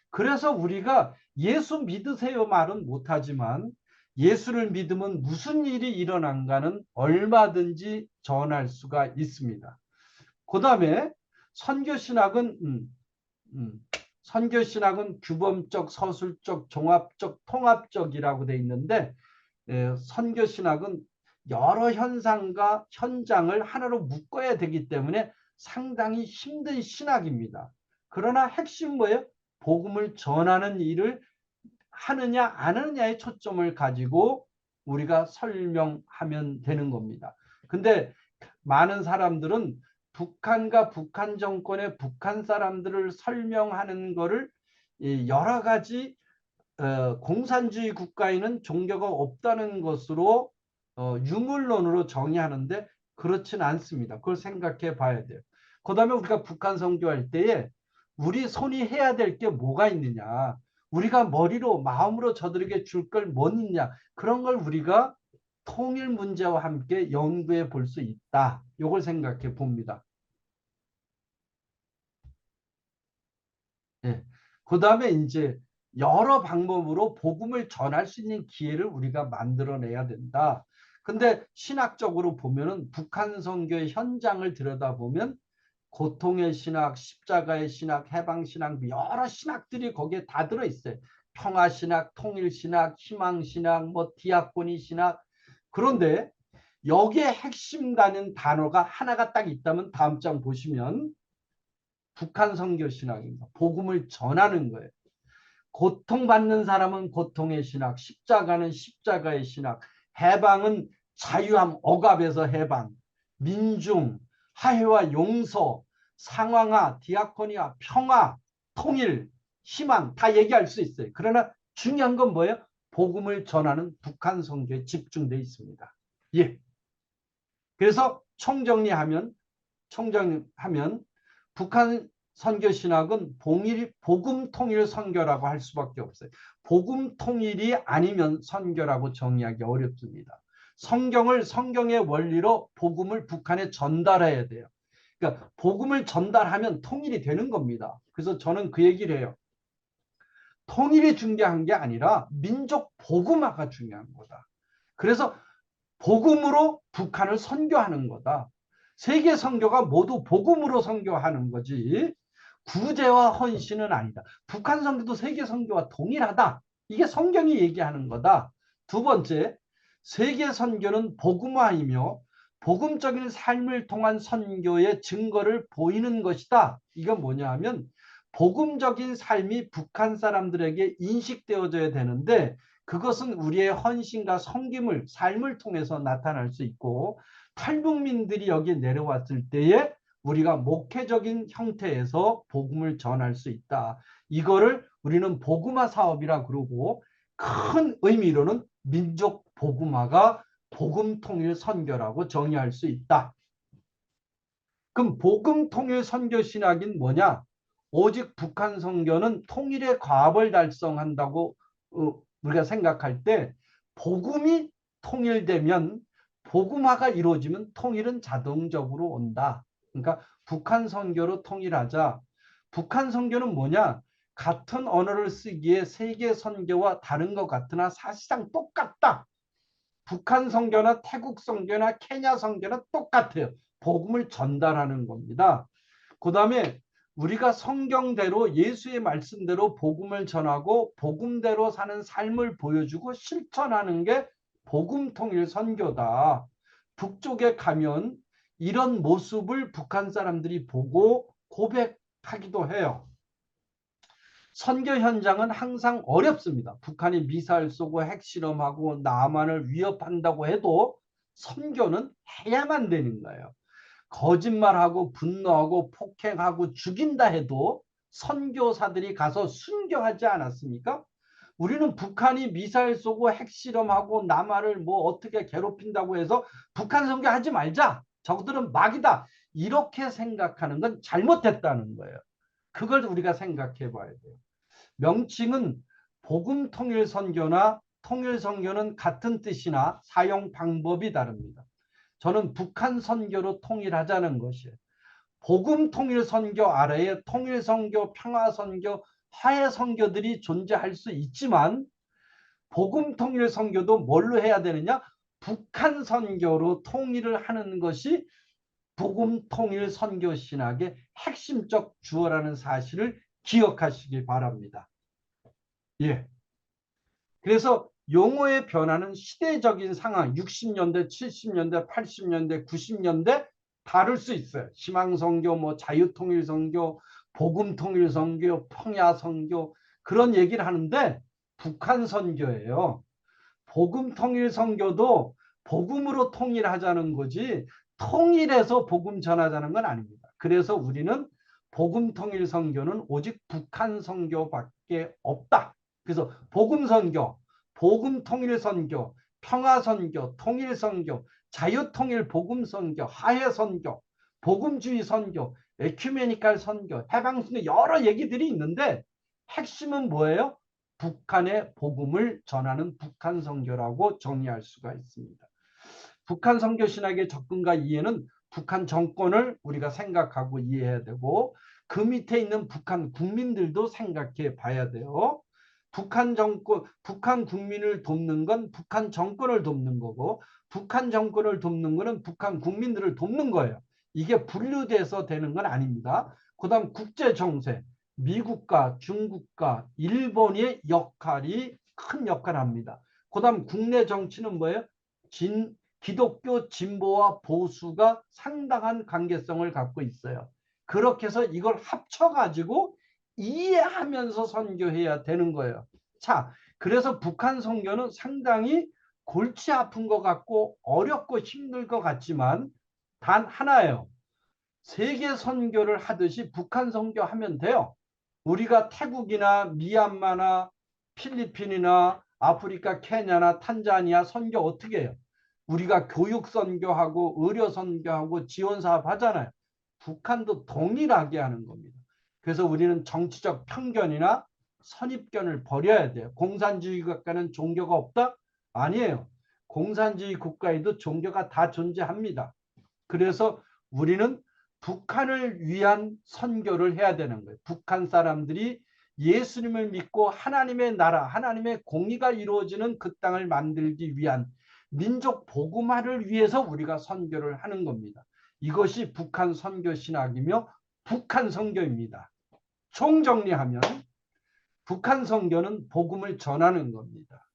그래서 우리가 예수 믿으세요 말은 못하지만 예수를 믿으면 무슨 일이 일어난가는 얼마든지 전할 수가 있습니다. 그 다음에 선교신학은 선교신학은 규범적, 서술적, 종합적, 통합적이라고 돼 있는데 선교 신학은 여러 현상과 현장을 하나로 묶어야 되기 때문에 상당히 힘든 신학입니다. 그러나 핵심 뭐예요? 복음을 전하는 일을 하느냐 안 하느냐에 초점을 가지고 우리가 설명하면 되는 겁니다. 근데 많은 사람들은 북한과 북한 정권의 북한 사람들을 설명하는 거를 여러 가지 공산주의 국가에는 종교가 없다는 것으로 유물론으로 정의하는데 그렇지는 않습니다. 그걸 생각해 봐야 돼요. 그 다음에 우리가 북한 선교할 때에 우리 손이 해야 될 게 뭐가 있느냐. 우리가 머리로 마음으로 저들에게 줄 걸 뭐 있냐. 그런 걸 우리가 통일 문제와 함께 연구해 볼 수 있다. 이걸 생각해 봅니다. 예. 그 다음에 이제 여러 방법으로 복음을 전할 수 있는 기회를 우리가 만들어내야 된다. 근데 신학적으로 보면은 북한 선교의 현장을 들여다보면 고통의 신학, 십자가의 신학, 해방 신학, 여러 신학들이 거기에 다 들어있어요. 평화 신학, 통일 신학, 희망 신학, 뭐 디아코니 신학. 그런데 여기에 핵심 가는 단어가 하나가 딱 있다면 다음 장 보시면 북한 선교 신학입니다. 복음을 전하는 거예요. 고통받는 사람은 고통의 신학, 십자가는 십자가의 신학, 해방은 자유함, 억압에서 해방, 민중, 화해와 용서, 상황화, 디아코니아, 평화, 통일, 희망 다 얘기할 수 있어요. 그러나 중요한 건 뭐예요? 복음을 전하는 북한 선교에 집중되어 있습니다. 예. 그래서 총정리하면 북한 선교 신학은 복음 통일 선교라고 할 수밖에 없어요. 복음 통일이 아니면 선교라고 정의하기 어렵습니다. 성경의 원리로 복음을 북한에 전달해야 돼요. 그러니까 복음을 전달하면 통일이 되는 겁니다. 그래서 저는 그 얘기를 해요. 통일이 중요한 게 아니라 민족 복음화가 중요한 거다. 그래서 복음으로 북한을 선교하는 거다. 세계 선교가 모두 복음으로 선교하는 거지 구제와 헌신은 아니다. 북한 선교도 세계 선교와 동일하다. 이게 성경이 얘기하는 거다. 두 번째, 세계 선교는 복음화이며 복음적인 삶을 통한 선교의 증거를 보이는 것이다. 이건 뭐냐 하면 복음적인 삶이 북한 사람들에게 인식되어져야 되는데 그것은 우리의 헌신과 섬김을 삶을 통해서 나타날 수 있고 탈북민들이 여기 내려왔을 때에 우리가 목회적인 형태에서 복음을 전할 수 있다. 이거를 우리는 복음화 사업이라 그러고 큰 의미로는 민족 복음화가 복음 통일 선교라고 정의할 수 있다. 그럼 복음 통일 선교 신학인 뭐냐? 오직 북한 선교는 통일의 과업을 달성한다고 우리가 생각할 때 복음이 통일되면 복음화가 이루어지면 통일은 자동적으로 온다. 그러니까 북한 선교로 통일하자. 북한 선교는 뭐냐? 같은 언어를 쓰기에 세계 선교와 다른 것 같으나 사실상 똑같다. 북한 선교나 태국 선교나 케냐 선교나 똑같아요. 복음을 전달하는 겁니다. 그 다음에 우리가 성경대로 예수의 말씀대로 복음을 전하고 복음대로 사는 삶을 보여주고 실천하는 게 복음 통일 선교다. 북쪽에 가면 이런 모습을 북한 사람들이 보고 고백하기도 해요. 선교 현장은 항상 어렵습니다. 북한이 미사일 쏘고 핵실험하고 남한을 위협한다고 해도 선교는 해야만 되는 거예요. 거짓말하고 분노하고 폭행하고 죽인다 해도 선교사들이 가서 순교하지 않았습니까? 우리는 북한이 미사일 쏘고 핵실험하고 남한을 뭐 어떻게 괴롭힌다고 해서 북한 선교하지 말자. 저들은 막이다. 이렇게 생각하는 건 잘못됐다는 거예요. 그걸 우리가 생각해 봐야 돼요. 명칭은 복음 통일 선교나 통일 선교는 같은 뜻이나 사용 방법이 다릅니다. 저는 북한 선교로 통일하자는 것이에요. 복음 통일 선교 아래에 통일 선교, 평화 선교, 화해 선교들이 존재할 수 있지만 복음 통일 선교도 뭘로 해야 되느냐? 북한 선교로 통일을 하는 것이 복음 통일 선교 신학의 핵심적 주어라는 사실을 기억하시기 바랍니다. 예. 그래서 용어의 변화는 시대적인 상황, 60년대, 70년대, 80년대, 90년대 다를 수 있어요. 희망선교, 뭐 자유통일선교, 복음통일선교, 평야선교 그런 얘기를 하는데 북한 선교예요. 복음통일 선교도 복음으로 통일하자는 거지 통일해서 복음 전하자는 건 아닙니다. 그래서 우리는 복음통일 선교는 오직 북한 선교밖에 없다. 그래서 복음 선교, 복음통일 선교, 평화 선교, 통일 선교, 자유통일 복음 선교, 화해 선교, 복음주의 선교, 에큐메니칼 선교, 해방 선교 여러 얘기들이 있는데 핵심은 뭐예요? 북한의 복음을 전하는 북한 선교라고 정의할 수가 있습니다. 북한 선교 신학의 접근과 이해는 북한 정권을 우리가 생각하고 이해해야 되고 그 밑에 있는 북한 국민들도 생각해 봐야 돼요. 북한 정권, 북한 국민을 돕는 건 북한 정권을 돕는 거고 북한 정권을 돕는 거는 북한 국민들을 돕는 거예요. 이게 분류돼서 되는 건 아닙니다. 그다음 국제 정세, 미국과 중국과 일본의 역할이 큰 역할을 합니다. 그다음 국내 정치는 뭐예요? 기독교 진보와 보수가 상당한 관계성을 갖고 있어요. 그렇게 해서 이걸 합쳐가지고 이해하면서 선교해야 되는 거예요. 자, 그래서 북한 선교는 상당히 골치 아픈 것 같고 어렵고 힘들 것 같지만 단 하나예요. 세계 선교를 하듯이 북한 선교하면 돼요. 우리가 태국이나 미얀마나 필리핀이나 아프리카 케냐나 탄자니아 선교 어떻게 해요? 우리가 교육 선교하고 의료 선교하고 지원 사업 하잖아요. 북한도 동일하게 하는 겁니다. 그래서 우리는 정치적 편견이나 선입견을 버려야 돼요. 공산주의 국가는 종교가 없다? 아니에요. 공산주의 국가에도 종교가 다 존재합니다. 그래서 우리는 북한을 위한 선교를 해야 되는 거예요. 북한 사람들이 예수님을 믿고 하나님의 나라, 하나님의 공의가 이루어지는 그 땅을 만들기 위한 민족 복음화를 위해서 우리가 선교를 하는 겁니다. 이것이 북한 선교 신학이며 북한 선교입니다. 총정리하면 북한 선교는 복음을 전하는 겁니다.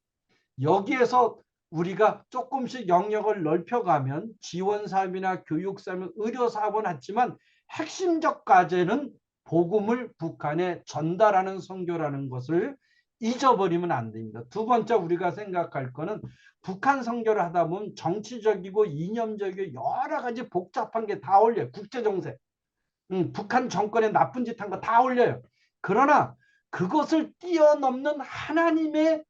여기에서 우리가 조금씩 영역을 넓혀가면 지원사업이나 교육사업, 의료사업은 했지만 핵심적 과제는 복음을 북한에 전달하는 선교라는 것을 잊어버리면 안 됩니다. 두 번째 우리가 생각할 거는 북한 선교를 하다 보면 정치적이고 이념적이고 여러 가지 복잡한 게 다 올려요. 국제정세. 북한 정권에 나쁜 짓 한 거 다 올려요. 그러나 그것을 뛰어넘는 하나님의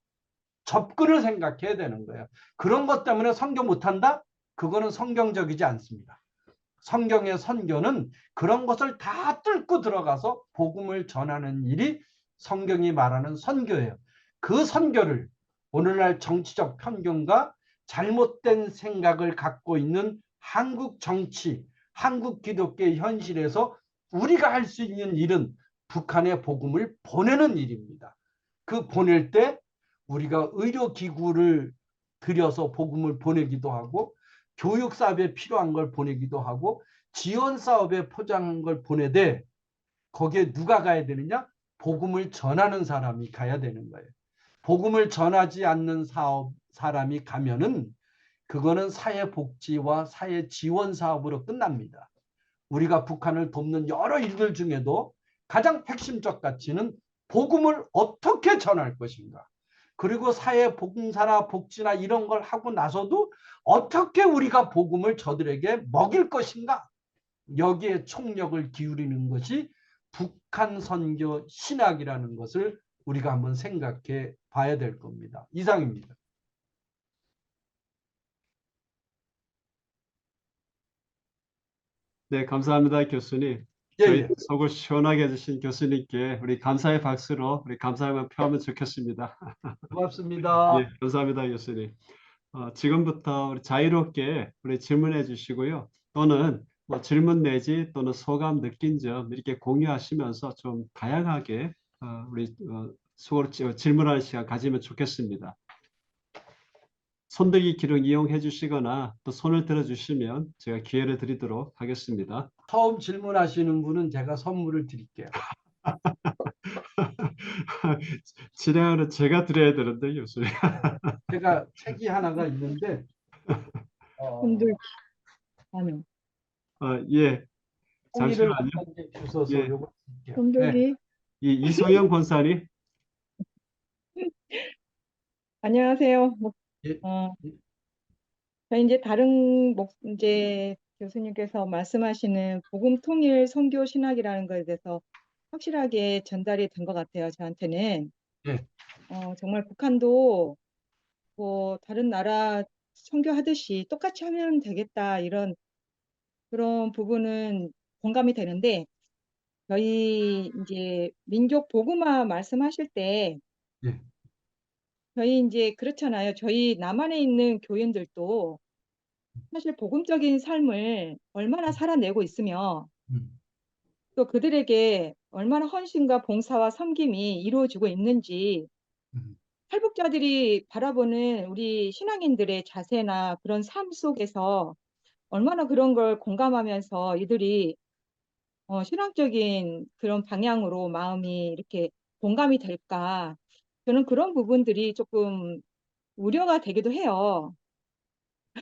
접근을 생각해야 되는 거예요. 그런 것 때문에 선교 못한다? 그거는 성경적이지 않습니다. 성경의 선교는 그런 것을 다 뚫고 들어가서 복음을 전하는 일이 성경이 말하는 선교예요. 그 선교를 오늘날 정치적 편견과 잘못된 생각을 갖고 있는 한국 정치, 한국 기독교의 현실에서 우리가 할 수 있는 일은 북한의 복음을 보내는 일입니다. 그 보낼 때 우리가 의료기구를 들여서 복음을 보내기도 하고 교육사업에 필요한 걸 보내기도 하고 지원사업에 포장한 걸 보내되 거기에 누가 가야 되느냐? 복음을 전하는 사람이 가야 되는 거예요. 복음을 전하지 않는 사람이 가면은 그거는 사회복지와 사회지원사업으로 끝납니다. 우리가 북한을 돕는 여러 일들 중에도 가장 핵심적 가치는 복음을 어떻게 전할 것인가. 그리고 사회봉사나 복지나 이런 걸 하고 나서도 어떻게 우리가 복음을 저들에게 먹일 것인가. 여기에 총력을 기울이는 것이 북한 선교 신학이라는 것을 우리가 한번 생각해 봐야 될 겁니다. 이상입니다. 네, 감사합니다, 교수님. 예, 저희 예. 속을 시원하게 해주신 교수님께 우리 감사의 박수로 우리 감사함을 표하면 좋겠습니다. 예, 고맙습니다. 감사합니다, 교수님. 지금부터 우리 자유롭게 우리 질문해 주시고요. 또는 뭐 질문 내지 또는 소감 느낀 점 이렇게 공유하시면서 좀 다양하게 우리 수고로 질문하는 시간 가지면 좋겠습니다. 손들기 기능 이용해 주시거나 또 손을 들어 주시면 제가 기회를 드리도록 하겠습니다. 처음 질문하시는 분은 제가 선물을 드릴게요. 진행하는 제가 드려야 되는데, 교수님. 제가 책이 하나가 있는데 분들 어, 반응. 예, 통일을 잠시만요. 갖다 이제 주셔서 예, 요거 드릴게요. 네. 손들기. 이소영 권사님. 안녕하세요. 예, 어, 예, 저희 이제 다른 이제 교수님께서 말씀하시는 복음 통일 선교 신학이라는 것에 대해서 확실하게 전달이 된 것 같아요. 저한테는. 예. 정말 북한도 뭐 다른 나라 선교하듯이 똑같이 하면 되겠다 이런 그런 부분은 공감이 되는데 저희 이제 민족 복음화 말씀하실 때 예. 저희 이제 그렇잖아요. 저희 남한에 있는 교인들도 사실 복음적인 삶을 얼마나 살아내고 있으며 음, 또 그들에게 얼마나 헌신과 봉사와 섬김이 이루어지고 있는지 음, 탈북자들이 바라보는 우리 신앙인들의 자세나 그런 삶 속에서 얼마나 그런 걸 공감하면서 이들이 신앙적인 그런 방향으로 마음이 이렇게 공감이 될까? 저는 그런 부분들이 조금 우려가 되기도 해요.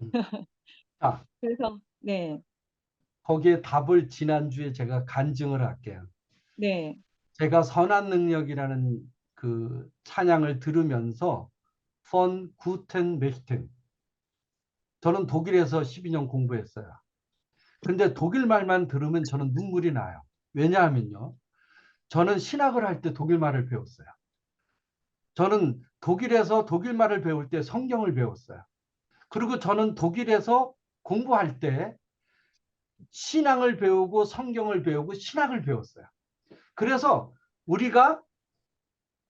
음. 자, 그래서 네, 거기에 답을 지난주에 제가 간증을 할게요. 네, 제가 선한 능력이라는 그 찬양을 들으면서 펀 구텐 메히텐 저는 독일에서 12년 공부했어요. 근데 독일 말만 들으면 저는 눈물이 나요. 왜냐하면요. 저는 신학을 할 때 독일 말을 배웠어요. 저는 독일에서 독일 말을 배울 때 성경을 배웠어요. 그리고 저는 독일에서 공부할 때 신앙을 배우고 성경을 배우고 신학을 배웠어요. 그래서 우리가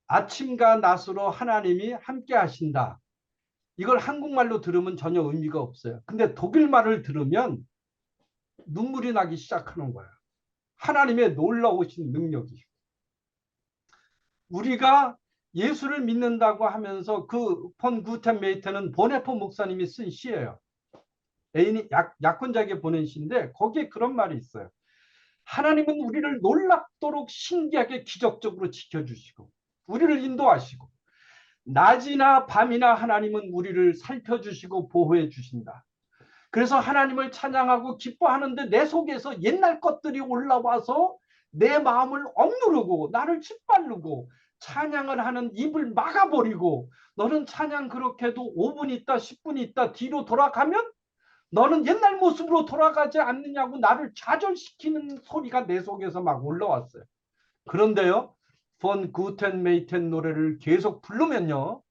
아침과 낮으로 하나님이 함께 하신다. 이걸 한국말로 들으면 전혀 의미가 없어요. 근데 독일 말을 들으면 눈물이 나기 시작하는 거예요. 하나님의 놀라우신 능력이. 우리가 예수를 믿는다고 하면서 그 폰 구텐메이트는 보네포 목사님이 쓴 시예요. 애인이 약혼자에게 보낸 시인데 거기에 그런 말이 있어요. 하나님은 우리를 놀랍도록 신기하게 기적적으로 지켜주시고 우리를 인도하시고 낮이나 밤이나 하나님은 우리를 살펴주시고 보호해 주신다. 그래서 하나님을 찬양하고 기뻐하는데 내 속에서 옛날 것들이 올라와서 내 마음을 억누르고 나를 짓밟고 찬양을 하는 입을 막아버리고 너는 찬양 그렇게 해도 5분 있다 10분 있다 뒤로 돌아가면 너는 옛날 모습으로 돌아가지 않느냐고 나를 좌절시키는 소리가 내 속에서 막 올라왔어요. 그런데요. 폰 구텐 메이텐 노래를 계속 부르면요.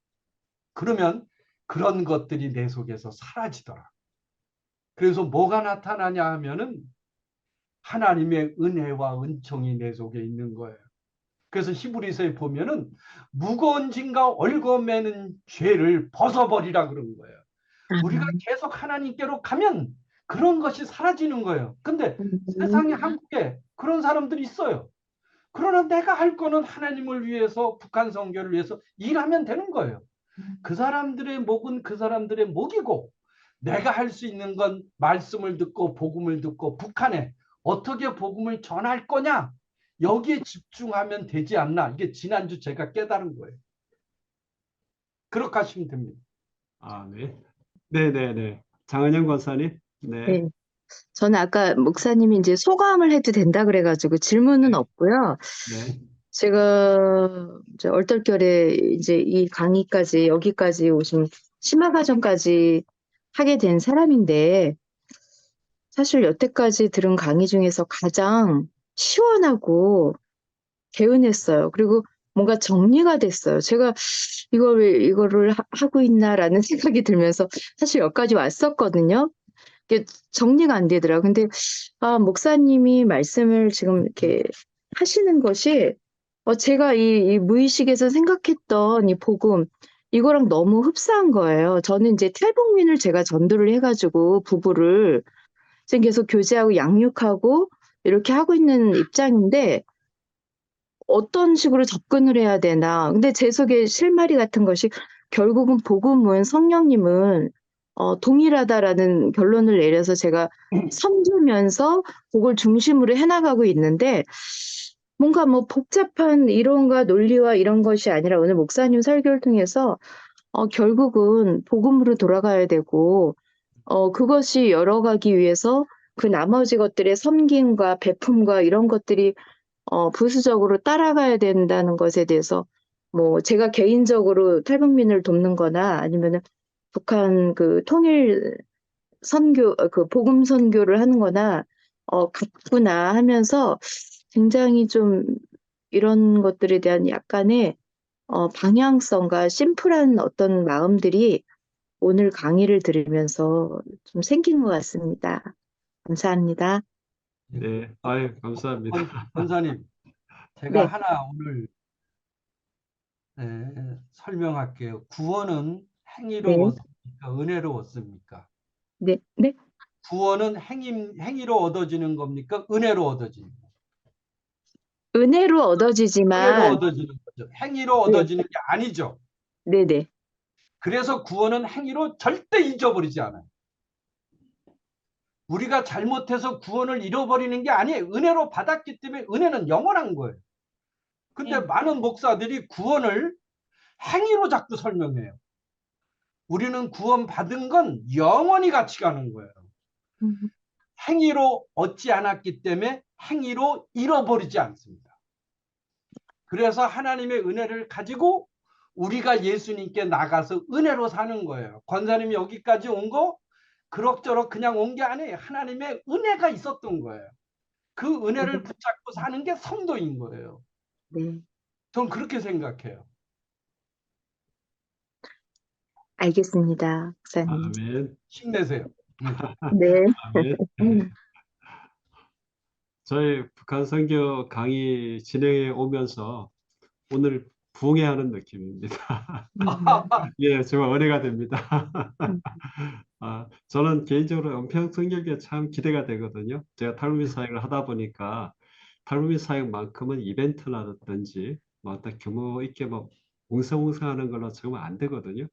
그러면 그런 것들이 내 속에서 사라지더라. 그래서 뭐가 나타나냐 하면은 하나님의 은혜와 은총이 내 속에 있는 거예요. 그래서 히브리서에 보면은 무거운 짐과 얽어매는 죄를 벗어버리라 그런 거예요. 우리가 계속 하나님께로 가면 그런 것이 사라지는 거예요. 근데 세상에 한국에 그런 사람들이 있어요. 그러나 내가 할 거는 하나님을 위해서 북한 선교를 위해서 일하면 되는 거예요. 그 사람들의 목은 그 사람들의 목이고 내가 할 수 있는 건 말씀을 듣고 복음을 듣고 북한에 어떻게 복음을 전할 거냐 여기에 집중하면 되지 않나. 이게 지난주 제가 깨달은 거예요. 그렇게 하시면 됩니다. 네. 네네네. 장은영 권사님. 네. 네. 저는 아까 목사님이 이제 소감을 해도 된다 그래가지고 질문은 네. 없고요. 네. 제가 이제 얼떨결에 이제 이 강의까지 여기까지 오신 심화과정까지 하게 된 사람인데 사실 여태까지 들은 강의 중에서 가장 시원하고 개운했어요. 그리고 뭔가 정리가 됐어요. 제가 이걸 왜 이거를 하고 있나라는 생각이 들면서 사실 여기까지 왔었거든요. 이게 정리가 안 되더라고요. 근데 목사님이 말씀을 지금 이렇게 하시는 것이 제가 이 무의식에서 생각했던 이 복음 이거랑 너무 흡사한 거예요. 저는 이제 탈북민을 제가 전도를 해가지고 부부를 지금 계속 교제하고 양육하고 이렇게 하고 있는 입장인데 어떤 식으로 접근을 해야 되나. 근데 제 속에 실마리 같은 것이 결국은 복음은 성령님은 동일하다라는 결론을 내려서 제가 섬기면서 그걸 중심으로 해나가고 있는데 뭔가 뭐 복잡한 이론과 논리와 이런 것이 아니라 오늘 목사님 설교를 통해서 결국은 복음으로 돌아가야 되고 그것이 열어가기 위해서 그 나머지 것들의 섬김과 베품과 이런 것들이 부수적으로 따라가야 된다는 것에 대해서 뭐 제가 개인적으로 탈북민을 돕는 거나 아니면은 북한 그 통일 선교, 그 복음 선교를 하는 거나 같구나 하면서 굉장히 좀 이런 것들에 대한 약간의 방향성과 심플한 어떤 마음들이 오늘 강의를 들으면서 좀 생긴 것 같습니다. 감사합니다. 네, 아유, 감사합니다. 권사님, 제가 네, 하나 오늘 설명할게요. 구원은 네, 행위로웠습니까? 은혜로웠습니까? 네, 네. 구원은 행위로 얻어지는 겁니까? 은혜로 얻어지는 겁니까? 은혜로 은혜로 얻어지지만, 얻어지는 거죠. 행위로 네, 얻어지는 게 아니죠. 네, 네, 그래서 구원은 행위로 절대 잊어버리지 않아요. 우리가 잘못해서 구원을 잃어버리는 게 아니에요. 은혜로 받았기 때문에 은혜는 영원한 거예요. 근데 많은 목사들이 구원을 행위로 자꾸 설명해요. 우리는 구원 받은 건 영원히 같이 가는 거예요. 음, 행위로 얻지 않았기 때문에 행위로 잃어버리지 않습니다. 그래서 하나님의 은혜를 가지고 우리가 예수님께 나가서 은혜로 사는 거예요. 권사님이 여기까지 온 거 그럭저럭 그냥 온 게 아니에요. 하나님의 은혜가 있었던 거예요. 그 은혜를 붙잡고 사는 게 성도인 거예요. 네, 저는 그렇게 생각해요. 알겠습니다, 목사님. 아멘, 힘내세요. 네, 아멘. 음, 저희 북한 선교 강의 진행해 오면서 오늘 부흥회하는 느낌입니다. 예, 정말 은혜가 됩니다. 음, 저는 개인적으로 은평 선교교회 참 기대가 되거든요. 제가 탈북민 사역을 하다 보니까 탈북민 사역만큼은 이벤트라든지 뭐 어떤 규모 있게 뭐 웅성웅성하는 걸로 정말 안 되거든요.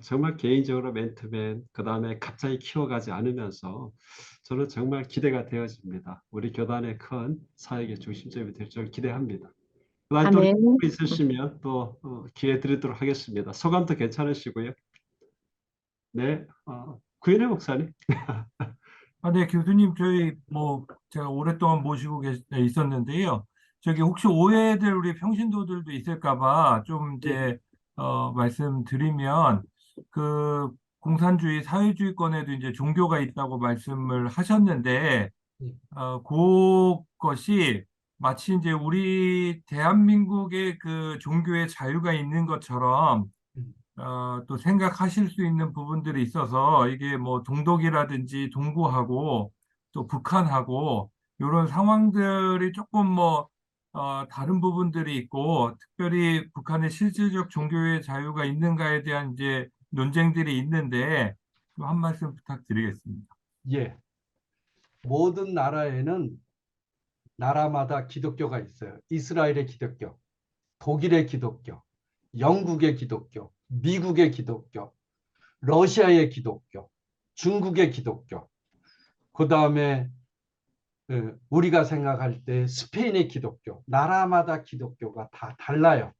정말 개인적으로 맨투맨, 그 다음에 갑자기 키워가지 않으면서 저는 정말 기대가 되어집니다. 우리 교단의 큰 사역의 중심점이 될 줄 기대합니다. 그다음에 또 아멘. 있으시면 또 기회 드리도록 하겠습니다. 소감도 괜찮으시고요. 네, 구인혜 목사님. 네, 교수님, 저희 뭐 제가 오랫동안 모시고 있었는데요. 저기 혹시 오해될 우리 평신도들도 있을까 봐 좀 이제 말씀드리면 그 공산주의 사회주의권에도 이제 종교가 있다고 말씀을 하셨는데 그것이 마치 이제 우리 대한민국의 그 종교의 자유가 있는 것처럼 또 생각하실 수 있는 부분들이 있어서 이게 뭐 동독이라든지 동구하고 또 북한하고 이런 상황들이 조금 뭐 다른 부분들이 있고 특별히 북한의 실질적 종교의 자유가 있는가에 대한 이제 논쟁들이 있는데 좀 한 말씀 부탁드리겠습니다. 예. 모든 나라에는 나라마다 기독교가 있어요. 이스라엘의 기독교, 독일의 기독교, 영국의 기독교, 미국의 기독교, 러시아의 기독교, 중국의 기독교, 그 다음에 우리가 생각할 때 스페인의 기독교, 나라마다 기독교가 다 달라요.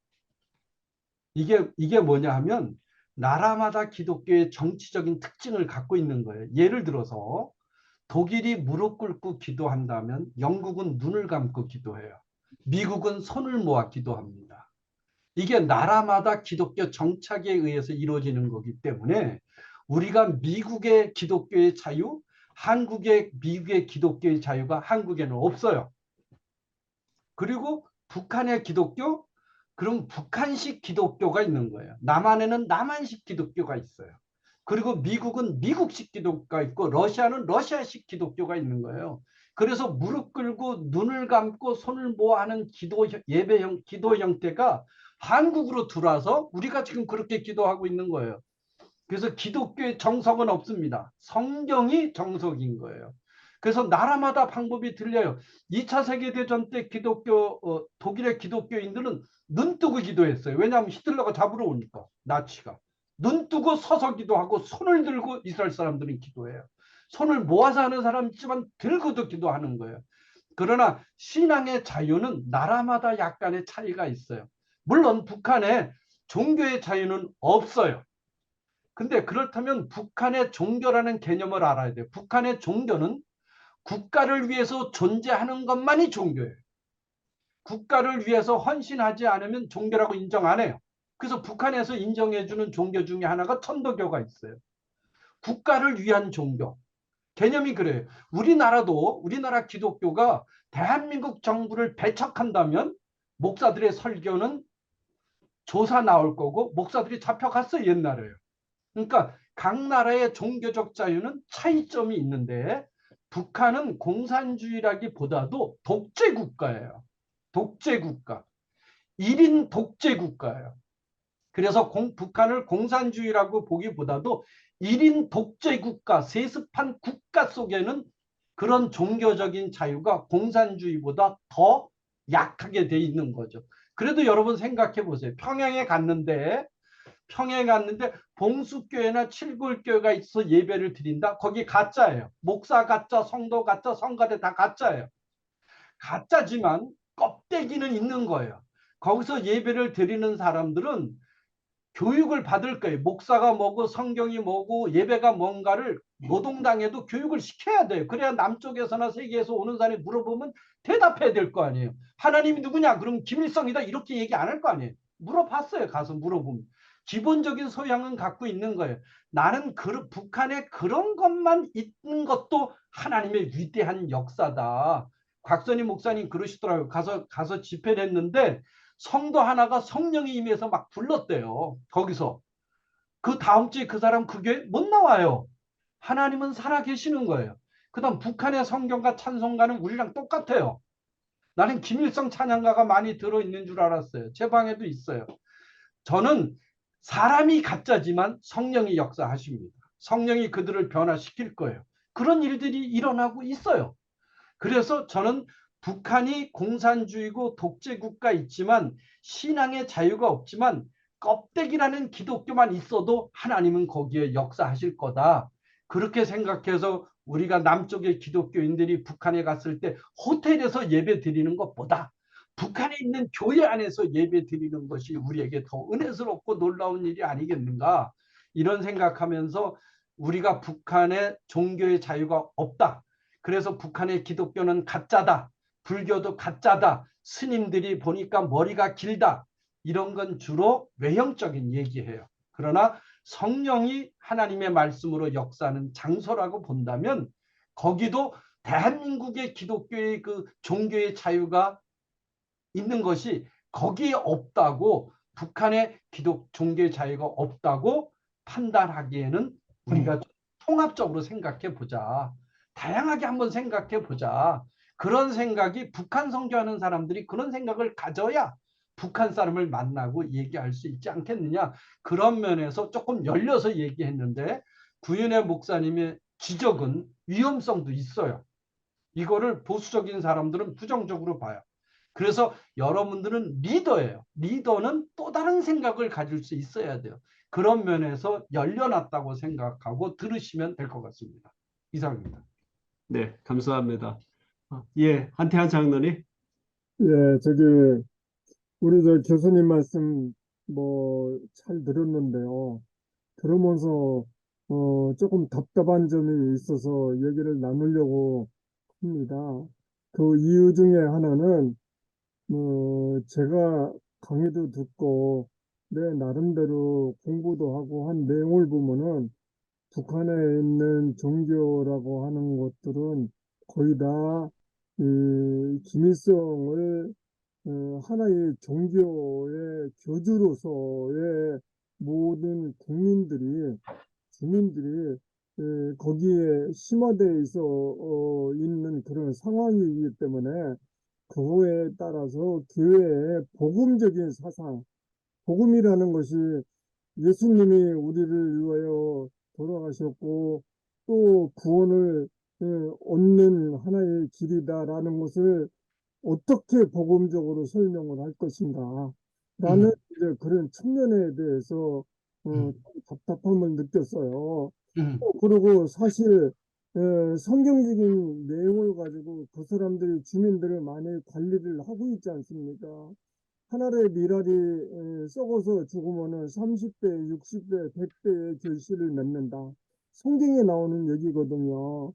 이게 뭐냐 하면 나라마다 기독교의 정치적인 특징을 갖고 있는 거예요. 예를 들어서 독일이 무릎 꿇고 기도한다면 영국은 눈을 감고 기도해요. 미국은 손을 모아 기도합니다. 이게 나라마다 기독교 정착에 의해서 이루어지는 거기 때문에 우리가 미국의 기독교의 자유, 미국의 기독교의 자유가 한국에는 없어요. 그리고 북한의 기독교, 그럼 북한식 기독교가 있는 거예요. 남한에는 남한식 기독교가 있어요. 그리고 미국은 미국식 기독교가 있고 러시아는 러시아식 기독교가 있는 거예요. 그래서 무릎 꿇고 눈을 감고 손을 모아하는 기도 형태가 한국으로 들어와서 우리가 지금 그렇게 기도하고 있는 거예요. 그래서 기독교의 정석은 없습니다. 성경이 정석인 거예요. 그래서 나라마다 방법이 틀려요. 2차 세계대전 때 독일의 기독교인들은 눈 뜨고 기도했어요. 왜냐하면 히틀러가 잡으러 오니까, 나치가. 눈 뜨고 서서 기도하고 손을 들고 이스라엘 사람들은 기도해요. 손을 모아서 하는 사람 있지만 들고도 기도하는 거예요. 그러나 신앙의 자유는 나라마다 약간의 차이가 있어요. 물론 북한에 종교의 자유는 없어요. 근데 그렇다면 북한의 종교라는 개념을 알아야 돼요. 북한의 종교는 국가를 위해서 존재하는 것만이 종교예요. 국가를 위해서 헌신하지 않으면 종교라고 인정 안 해요. 그래서 북한에서 인정해주는 종교 중에 하나가 천도교가 있어요. 국가를 위한 종교. 개념이 그래요. 우리나라 기독교가 대한민국 정부를 배척한다면 목사들의 설교는 조사 나올 거고 목사들이 잡혀갔어요, 옛날에요. 그러니까 각 나라의 종교적 자유는 차이점이 있는데 북한은 공산주의라기보다도 독재국가예요. 독재국가. 1인 독재국가예요. 그래서 북한을 공산주의라고 보기보다도 1인 독재국가, 세습한 국가 속에는 그런 종교적인 자유가 공산주의보다 더 약하게 돼 있는 거죠. 그래도 여러분 생각해 보세요. 평양에 갔는데 봉수교회나 칠골교회가 있어 예배를 드린다? 거기 가짜예요. 목사 가짜, 성도 가짜, 성가대 다 가짜예요. 가짜지만 껍데기는 있는 거예요. 거기서 예배를 드리는 사람들은 교육을 받을 거예요. 목사가 뭐고 성경이 뭐고 예배가 뭔가를 노동당해도 교육을 시켜야 돼요. 그래야 남쪽에서나 세계에서 오는 사람이 물어보면 대답해야 될 거 아니에요. 하나님이 누구냐? 그럼 김일성이다 이렇게 얘기 안 할 거 아니에요. 물어봤어요. 가서 물어보면. 기본적인 소양은 갖고 있는 거예요. 나는 북한에 그런 것만 있는 것도 하나님의 위대한 역사다. 곽선희 목사님 그러시더라고요. 가서 집회를 했는데 성도 하나가 성령이 임해서 막 불렀대요. 거기서. 그 다음 주에 그 사람 그 교회 못 나와요. 하나님은 살아계시는 거예요. 그 다음 북한의 성경과 찬송가는 우리랑 똑같아요. 나는 김일성 찬양가가 많이 들어있는 줄 알았어요. 제 방에도 있어요. 저는 사람이 가짜지만 성령이 역사하십니다. 성령이 그들을 변화시킬 거예요. 그런 일들이 일어나고 있어요. 그래서 저는 북한이 공산주의고 독재국가 있지만 신앙의 자유가 없지만 껍데기라는 기독교만 있어도 하나님은 거기에 역사하실 거다. 그렇게 생각해서 우리가 남쪽의 기독교인들이 북한에 갔을 때 호텔에서 예배 드리는 것보다 북한에 있는 교회 안에서 예배 드리는 것이 우리에게 더 은혜스럽고 놀라운 일이 아니겠는가. 이런 생각하면서 우리가 북한에 종교의 자유가 없다. 그래서 북한의 기독교는 가짜다. 불교도 가짜다. 스님들이 보니까 머리가 길다. 이런 건 주로 외형적인 얘기예요. 그러나 성령이 하나님의 말씀으로 역사하는 장소라고 본다면 거기도 대한민국의 기독교의 그 종교의 자유가 있는 것이 거기에 없다고 북한의 종교의 자유가 없다고 판단하기에는 우리가 통합적으로 생각해 보자. 다양하게 한번 생각해 보자. 그런 생각이 북한 선교하는 사람들이 그런 생각을 가져야 북한 사람을 만나고 얘기할 수 있지 않겠느냐. 그런 면에서 조금 열려서 얘기했는데 구윤회 목사님의 지적은 위험성도 있어요. 이거를 보수적인 사람들은 부정적으로 봐요. 그래서 여러분들은 리더예요. 리더는 또 다른 생각을 가질 수 있어야 돼요. 그런 면에서 열려놨다고 생각하고 들으시면 될 것 같습니다. 이상입니다. 네, 감사합니다. 예, 한태한 장로님. 예, 우리 교수님 말씀 뭐 잘 들었는데요. 들으면서 조금 답답한 점이 있어서 얘기를 나누려고 합니다. 그 이유 중에 하나는 제가 강의도 듣고 내 나름대로 공부도 하고 한 내용을 보면은 북한에 있는 종교라고 하는 것들은 거의 다 김일성을 하나의 종교의 교주로서의 모든 주민들이 거기에 심화되어 있어 있는 그런 상황이기 때문에 그거에 따라서 교회의 복음적인 사상, 복음이라는 것이 예수님이 우리를 위하여 돌아가셨고 또 구원을 얻는 하나의 길이다라는 것을 어떻게 복음적으로 설명을 할 것인가 라는 이제 그런 측면에 대해서 답답함을 느꼈어요. 그리고 사실 성경적인 내용을 가지고 그 사람들이 주민들을 많이 관리를 하고 있지 않습니까? 한 알의 밀알이 썩어서 죽으면은 30배, 60배, 100배의 결실을 맺는다. 성경에 나오는 얘기거든요.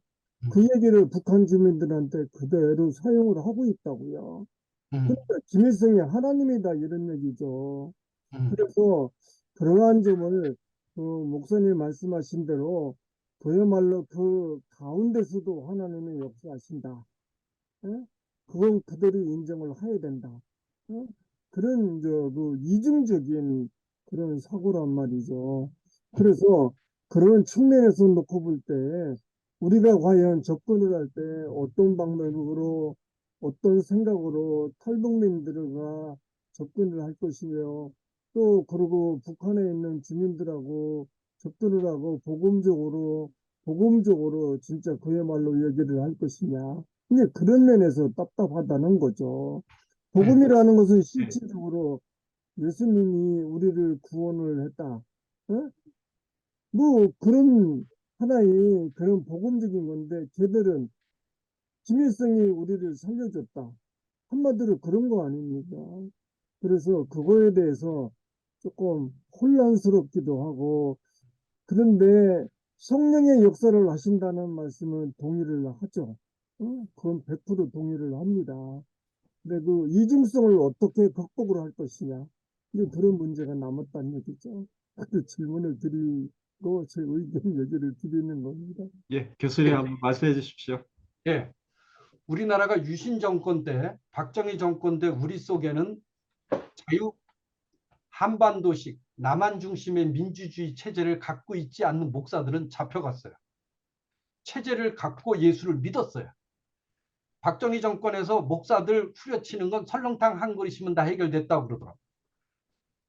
그 얘기를 북한 주민들한테 그대로 사용을 하고 있다고요. 음, 그러니까 김일성이 하나님이다 이런 얘기죠. 음, 그래서 그러한 점을 그 목사님 말씀하신 대로 그야말로 그 가운데서도 하나님이 역사하신다. 예? 그건 그대로 인정을 해야 된다. 어? 그런 그 이중적인 그런 사고란 말이죠. 그래서 그런 측면에서 놓고 볼 때 우리가 과연 접근을 할 때 어떤 방법으로 어떤 생각으로 탈북민들과 접근을 할 것이며 또 그리고 북한에 있는 주민들하고 접근을 하고 복음적으로 진짜 그야말로 얘기를 할 것이냐. 이제 그런 면에서 답답하다는 거죠. 네, 복음이라는 것은 실질적으로 예수님이 우리를 구원을 했다. 어? 뭐 그런 하나의 그런 복음적인 건데 걔들은 김일성이 우리를 살려줬다. 한마디로 그런 거 아닙니까? 그래서 그거에 대해서 조금 혼란스럽기도 하고 그런데 성령의 역사를 하신다는 말씀은 동의를 하죠. 그건 100% 동의를 합니다. 근데 그 이중성을 어떻게 극복을 할 것이냐. 이제 그런 문제가 남았다는 얘기죠. 그 질문을 드리고 제 의견 얘기를 드리는 겁니다. 예, 교수님 예, 한번 말씀해 주십시오. 예. 우리나라가 유신 정권 때, 박정희 정권 때 우리 속에는 자유 한반도식 남한 중심의 민주주의 체제를 갖고 있지 않는 목사들은 잡혀갔어요. 체제를 갖고 예수를 믿었어요. 박정희 정권에서 목사들 후려치는 건 설렁탕 한 그릇이면 다 해결됐다고 그러더라고요.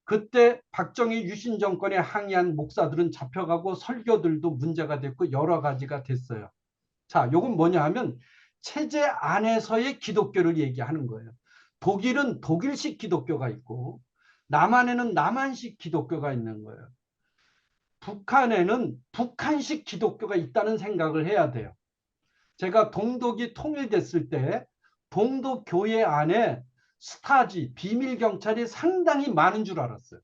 그때 박정희 유신 정권에 항의한 목사들은 잡혀가고 설교들도 문제가 됐고 여러 가지가 됐어요. 자, 요건 뭐냐 하면 체제 안에서의 기독교를 얘기하는 거예요. 독일은 독일식 기독교가 있고 남한에는 남한식 기독교가 있는 거예요. 북한에는 북한식 기독교가 있다는 생각을 해야 돼요. 제가 동독이 통일됐을 때 동독 교회 안에 스타지, 비밀 경찰이 상당히 많은 줄 알았어요.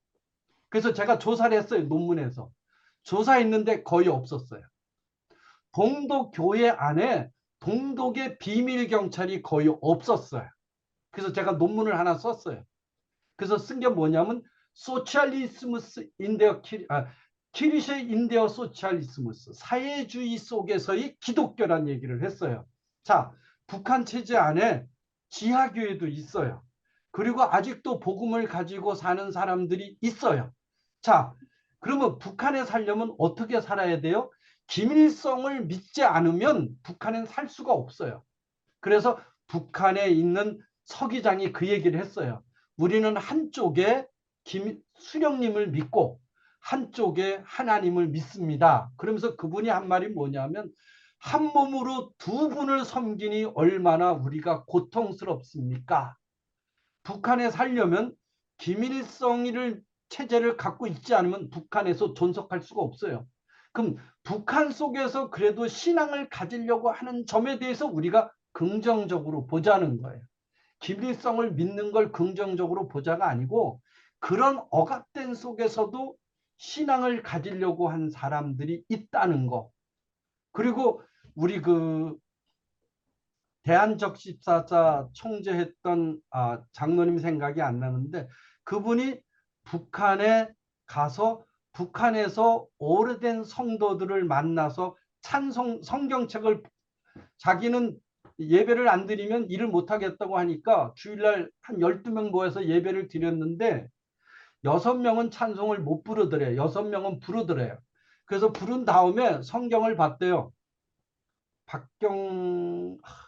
그래서 제가 조사를 했어요. 논문에서. 조사했는데 거의 없었어요. 동독 교회 안에 동독의 비밀 경찰이 거의 없었어요. 그래서 제가 논문을 하나 썼어요. 그래서 쓴 게 뭐냐면 소ци알리스무스 인데어 키리셰 인데어 소ци알리스무스 사회주의 속에서의 기독교란 얘기를 했어요. 자, 북한 체제 안에 지하교회도 있어요. 그리고 아직도 복음을 가지고 사는 사람들이 있어요. 자, 그러면 북한에 살려면 어떻게 살아야 돼요? 김일성을 믿지 않으면 북한엔 살 수가 없어요. 그래서 북한에 있는 서기장이 그 얘기를 했어요. 우리는 한쪽에 수령님을 믿고 한쪽에 하나님을 믿습니다. 그러면서 그분이 한 말이 뭐냐면 한 몸으로 두 분을 섬기니 얼마나 우리가 고통스럽습니까? 북한에 살려면 김일성을 체제를 갖고 있지 않으면 북한에서 존속할 수가 없어요. 그럼 북한 속에서 그래도 신앙을 가지려고 하는 점에 대해서 우리가 긍정적으로 보자는 거예요. 김일성을 믿는 걸 긍정적으로 보자가 아니고 그런 억압된 속에서도 신앙을 가지려고 한 사람들이 있다는 거. 그리고 우리 그 대한적십사자 총재했던 장로님 생각이 안 나는데 그분이 북한에 가서 북한에서 오래된 성도들을 만나서 성경책을 자기는 예배를 안 드리면 일을 못 하겠다고 하니까 주일날 한 12명 모여서 예배를 드렸는데 6명은 찬송을 못 부르더래요. 6명은 부르더래요. 그래서 부른 다음에 성경을 봤대요.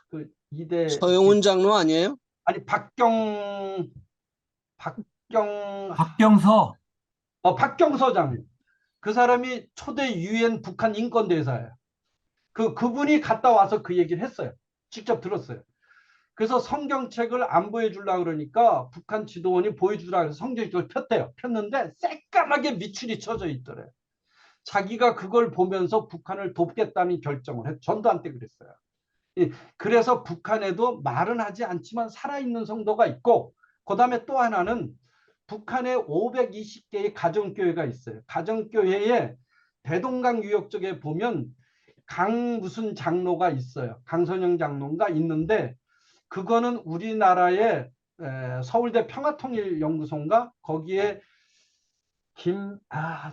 그 이대 서영훈 장로 아니에요? 아니 박경 박경서. 박경서장 그 사람이 초대 유엔 북한 인권대사예요. 그분이 갔다 와서 그 얘기를 했어요. 직접 들었어요. 그래서 성경책을 안 보여주려고 그러니까 북한 지도원이 보여주라 해서 성경책을 폈대요. 폈는데 새까맣게 밑줄이 쳐져 있더래요. 자기가 그걸 보면서 북한을 돕겠다는 결정을 했. 전두환 때 그랬어요. 그래서 북한에도 말은 하지 않지만 살아있는 성도가 있고, 그다음에 또 하나는 북한에 520개의 가정교회가 있어요. 가정교회에 대동강 유역 쪽에 보면 강 무슨 장로가 있어요. 강선영 장로가 있는데, 그거는 우리나라의 서울대 평화통일연구소인가 거기에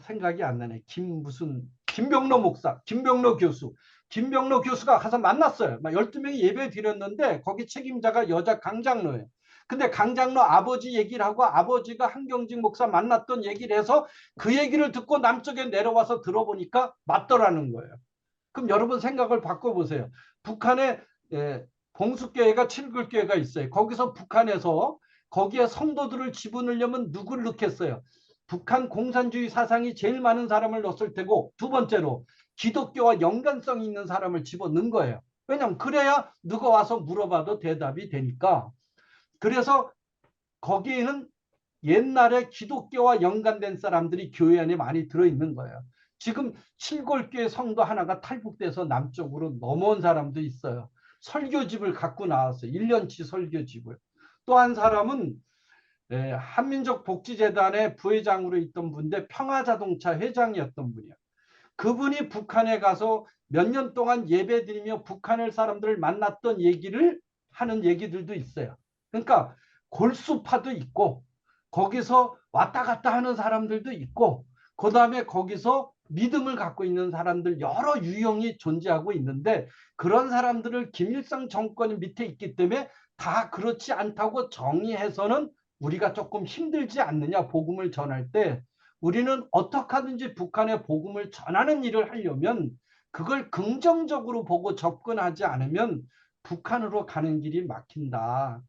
생각이 안 나네. 김병로 목사, 김병로 교수가 가서 만났어요. 막 12명이 예배 드렸는데 거기 책임자가 여자 강장로예요. 근데 강장로 아버지 얘기를 하고 아버지가 한경직 목사 만났던 얘기를 해서 그 얘기를 듣고 남쪽에 내려와서 들어보니까 맞더라는 거예요. 그럼 여러분 생각을 바꿔보세요. 북한에 봉숙교회가 칠굴교회가 있어요. 거기서 북한에서 거기에 성도들을 집어넣으려면 누구를 넣겠어요? 북한 공산주의 사상이 제일 많은 사람을 넣었을 테고, 두 번째로 기독교와 연관성 있는 사람을 집어넣은 거예요. 왜냐하면 그래야 누가 와서 물어봐도 대답이 되니까. 그래서 거기에는 옛날에 기독교와 연관된 사람들이 교회 안에 많이 들어있는 거예요. 지금 칠골교회 성도 하나가 탈북돼서 남쪽으로 넘어온 사람도 있어요. 설교집을 갖고 나왔어요. 1년치 설교집을. 또 한 사람은 한민족 복지재단의 부회장으로 있던 분인데 평화자동차 회장이었던 분이에요. 그분이 북한에 가서 몇 년 동안 예배드리며 북한을 사람들을 만났던 얘기를 하는 얘기들도 있어요. 그러니까 골수파도 있고 거기서 왔다 갔다 하는 사람들도 있고, 그 다음에 거기서 믿음을 갖고 있는 사람들 여러 유형이 존재하고 있는데, 그런 사람들을 김일성 정권 밑에 있기 때문에 다 그렇지 않다고 정의해서는 우리가 조금 힘들지 않느냐. 복음을 전할 때 우리는 어떻게 하든지 북한에 복음을 전하는 일을 하려면 그걸 긍정적으로 보고 접근하지 않으면 북한으로 가는 길이 막힌다.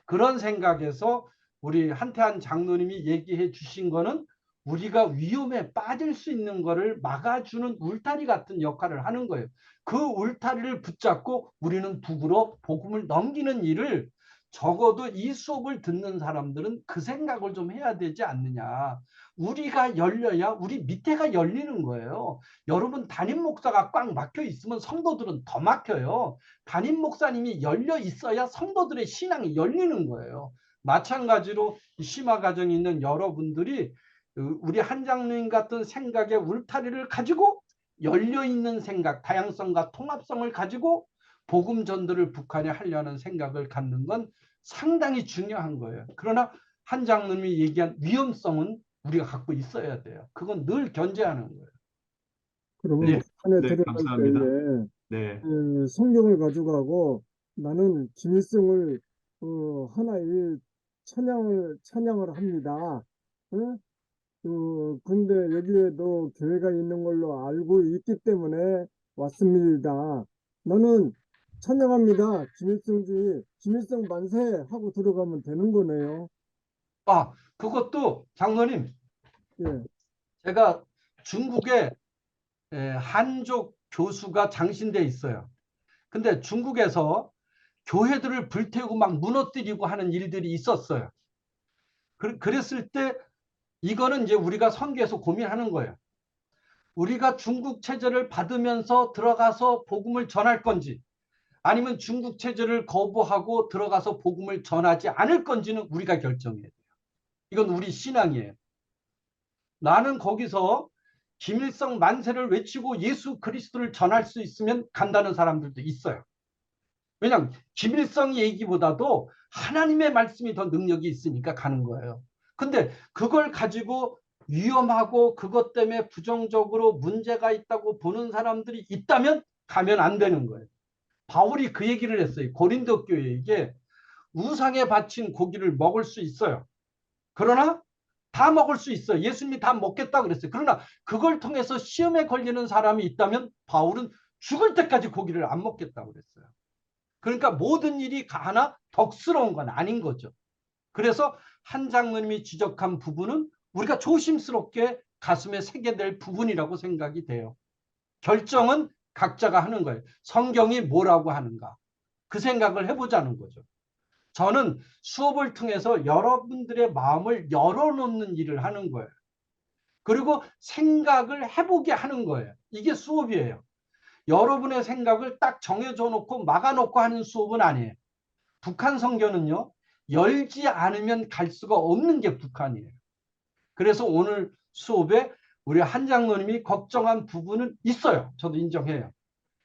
그런 생각에서 우리 한태한 장로님이 얘기해 주신 거는 우리가 위험에 빠질 수 있는 거를 막아주는 울타리 같은 역할을 하는 거예요. 그 울타리를 붙잡고 우리는 북으로 복음을 넘기는 일을, 적어도 이 수업을 듣는 사람들은 그 생각을 좀 해야 되지 않느냐. 우리가 열려야 우리 밑에가 열리는 거예요. 여러분 담임 목사가 꽉 막혀 있으면 성도들은 더 막혀요. 담임 목사님이 열려 있어야 성도들의 신앙이 열리는 거예요. 마찬가지로 심화 과정에 있는 여러분들이 우리 한장로님 같은 생각의 울타리를 가지고 열려있는 생각, 다양성과 통합성을 가지고 복음 전도를 북한에 하려는 생각을 갖는 건 상당히 중요한 거예요. 그러나 한 장로님이 얘기한 위험성은 우리가 갖고 있어야 돼요. 그건 늘 견제하는 거예요. 그러면 네, 북한에 네, 들어갈 감사합니다. 때에 네, 성경을 가져가고 나는 김일성을 하나의 찬양을 합니다. 응? 근데 여기에도 교회가 있는 걸로 알고 있기 때문에 왔습니다. 나는 찬양합니다. 김일성 만세 하고 들어가면 되는 거네요. 그것도 장로님, 예. 제가 중국에 한족 교수가 장신돼 있어요. 근데 중국에서 교회들을 불태우고 막 무너뜨리고 하는 일들이 있었어요. 그랬을 때 이거는 이제 우리가 선교에서 고민하는 거예요. 우리가 중국 체제를 받으면서 들어가서 복음을 전할 건지, 아니면 중국 체제를 거부하고 들어가서 복음을 전하지 않을 건지는 우리가 결정해야 돼요. 이건 우리 신앙이에요. 나는 거기서 김일성 만세를 외치고 예수 그리스도를 전할 수 있으면 간다는 사람들도 있어요. 왜냐하면 김일성 얘기보다도 하나님의 말씀이 더 능력이 있으니까 가는 거예요. 근데 그걸 가지고 위험하고 그것 때문에 부정적으로 문제가 있다고 보는 사람들이 있다면 가면 안 되는 거예요. 바울이 그 얘기를 했어요. 고린도 교회에게 우상에 바친 고기를 먹을 수 있어요. 그러나 다 먹을 수 있어요. 예수님이 다 먹겠다 그랬어요. 그러나 그걸 통해서 시험에 걸리는 사람이 있다면 바울은 죽을 때까지 고기를 안 먹겠다고 그랬어요. 그러니까 모든 일이 하나 덕스러운 건 아닌 거죠. 그래서 한 장로님이 지적한 부분은 우리가 조심스럽게 가슴에 새게 될 부분이라고 생각이 돼요. 결정은 각자가 하는 거예요. 성경이 뭐라고 하는가. 그 생각을 해보자는 거죠. 저는 수업을 통해서 여러분들의 마음을 열어놓는 일을 하는 거예요. 그리고 생각을 해보게 하는 거예요. 이게 수업이에요. 여러분의 생각을 딱 정해줘 놓고 막아놓고 하는 수업은 아니에요. 북한 선교는요, 열지 않으면 갈 수가 없는 게 북한이에요. 그래서 오늘 수업에 우리 한 장로님이 걱정한 부분은 있어요. 저도 인정해요.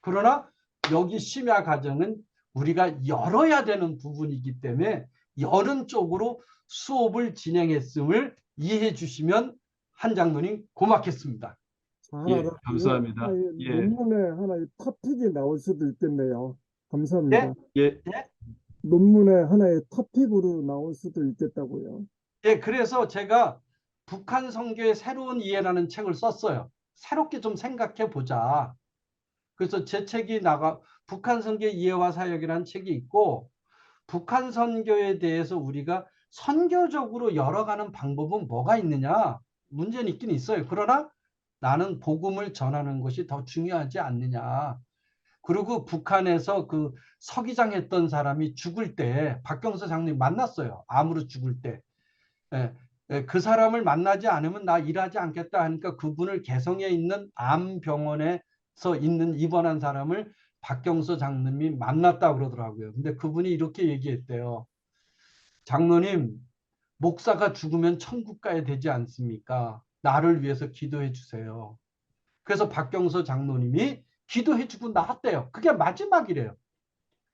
그러나 여기 심야 과정은 우리가 열어야 되는 부분이기 때문에 여는 쪽으로 수업을 진행했음을 이해해 주시면 한 장로님 고맙겠습니다. 잘 예, 알았고요. 감사합니다. 하나의 예, 논문에 하나의 토픽이 나올 수도 있겠네요. 감사합니다. 네? 예, 논문의 하나의 토픽으로 나올 수도 있겠다고요. 예, 그래서 제가 북한 선교의 새로운 이해라는 책을 썼어요. 새롭게 좀 생각해 보자. 그래서 제 책이 북한 선교의 이해와 사역이라는 책이 있고, 북한 선교에 대해서 우리가 선교적으로 열어가는 방법은 뭐가 있느냐? 문제는 있긴 있어요. 그러나 나는 복음을 전하는 것이 더 중요하지 않느냐. 그리고 북한에서 그 서기장 했던 사람이 죽을 때 박경서 장로님 만났어요. 암으로 죽을 때. 예, 그 사람을 만나지 않으면 나 일하지 않겠다 하니까 그분을 개성에 있는 암병원에서 있는 입원한 사람을 박경서 장로님이 만났다 그러더라고요. 근데 그분이 이렇게 얘기했대요. 장로님, 목사가 죽으면 천국 가야 되지 않습니까? 나를 위해서 기도해 주세요. 그래서 박경서 장로님이 기도해 주고 나왔대요. 그게 마지막이래요.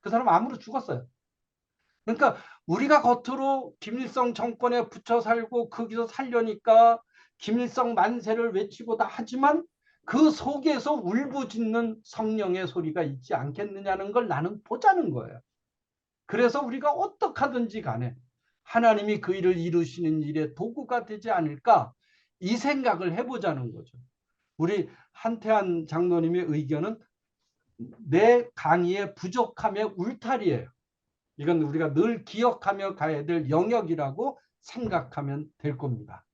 그 사람 암으로 죽었어요. 그러니까 우리가 겉으로 김일성 정권에 붙여 살고 거기서 살려니까 김일성 만세를 외치고 다 하지만 그 속에서 울부짖는 성령의 소리가 있지 않겠느냐는 걸 나는 보자는 거예요. 그래서 우리가 어떻게 하든지 간에 하나님이 그 일을 이루시는 일에 도구가 되지 않을까, 이 생각을 해보자는 거죠. 우리 한태한 장로님의 의견은 내 강의의 부족함의 울타리예요. 이건 우리가 늘 기억하며 가야 될 영역이라고 생각하면 될 겁니다.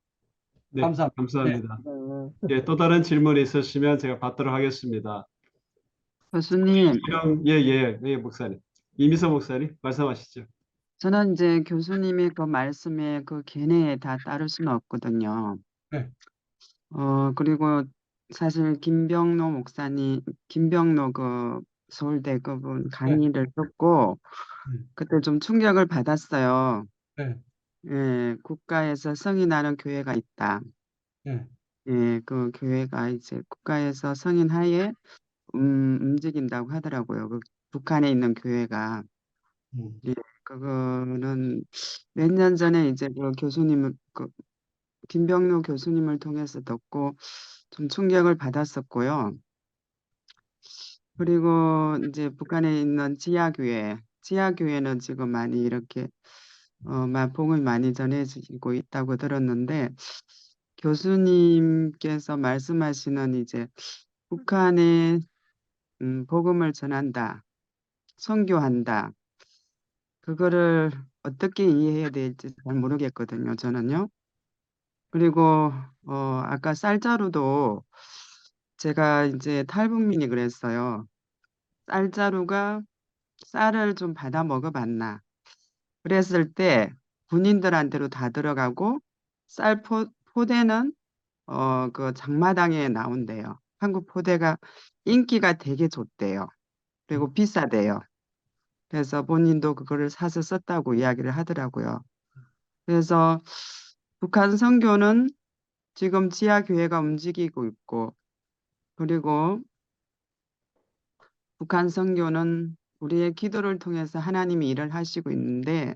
네, 감사합니다. 감사합니다. 아, 예, 또 다른 질문이 있으시면 제가 받도록 하겠습니다. 교수님, 예, 예, 예, 목사님. 이미서 목사님, 말씀하시죠. 저는 이제 교수님의 그 말씀에 그 견해에 다 따를 수는 없거든요. 네. 그리고 사실 김병로 그 서울대 그분 강의를 듣고 그때 좀 충격을 받았어요. 네. 예, 국가에서 성인하는 교회가 있다. 네. 예, 그 교회가 이제 국가에서 성인하에 움직인다고 하더라고요. 그 북한에 있는 교회가. 예, 그거는 몇 년 전에 이제 그 김병로 교수님을 통해서 듣고 좀 충격을 받았었고요. 그리고 이제 북한에 있는 지하교회는 지금 많이 이렇게 복음이 많이 전해지고 있다고 들었는데, 교수님께서 말씀하시는 이제 북한에 복음을 전한다, 선교한다, 그거를 어떻게 이해해야 될지 잘 모르겠거든요, 저는요. 그리고 아까 쌀자루도 제가 이제 탈북민이 그랬어요. 쌀자루가 쌀을 좀 받아 먹어봤나. 그랬을 때 군인들한테로 다 들어가고 포대는 그 장마당에 나온대요. 한국 포대가 인기가 되게 좋대요. 그리고 비싸대요. 그래서 본인도 그거를 사서 썼다고 이야기를 하더라고요. 그래서 북한 선교는 지금 지하교회가 움직이고 있고, 그리고 북한 선교는 우리의 기도를 통해서 하나님이 일을 하시고 있는데,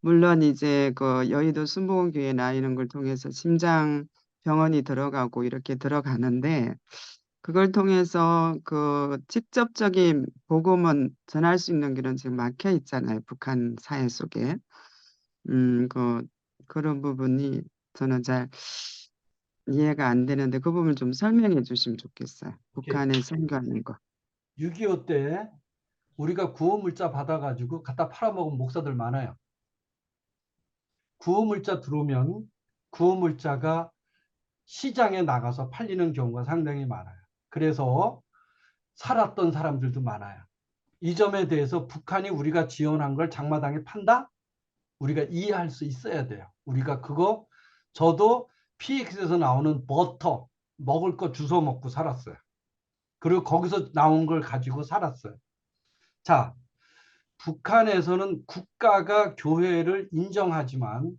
물론 이제 그 여의도 순복음교회나 이런 걸 통해서 심장 병원이 들어가고 이렇게 들어가는데, 그걸 통해서 그 직접적인 복음은 전할 수 있는 길은 지금 막혀 있잖아요. 북한 사회 속에. 그런 부분이 저는 잘 이해가 안 되는데 그 부분 좀 설명해 주시면 좋겠어요. 북한에 선교하는 거. 6.25 때 우리가 구호물자 받아가지고 갖다 팔아먹은 목사들 많아요. 구호물자 들어오면 구호물자가 시장에 나가서 팔리는 경우가 상당히 많아요. 그래서 살았던 사람들도 많아요. 이 점에 대해서 북한이 우리가 지원한 걸 장마당에 판다? 우리가 이해할 수 있어야 돼요. 우리가 저도 PX에서 나오는 버터 먹을 거 주워 먹고 살았어요. 그리고 거기서 나온 걸 가지고 살았어요. 자, 북한에서는 국가가 교회를 인정하지만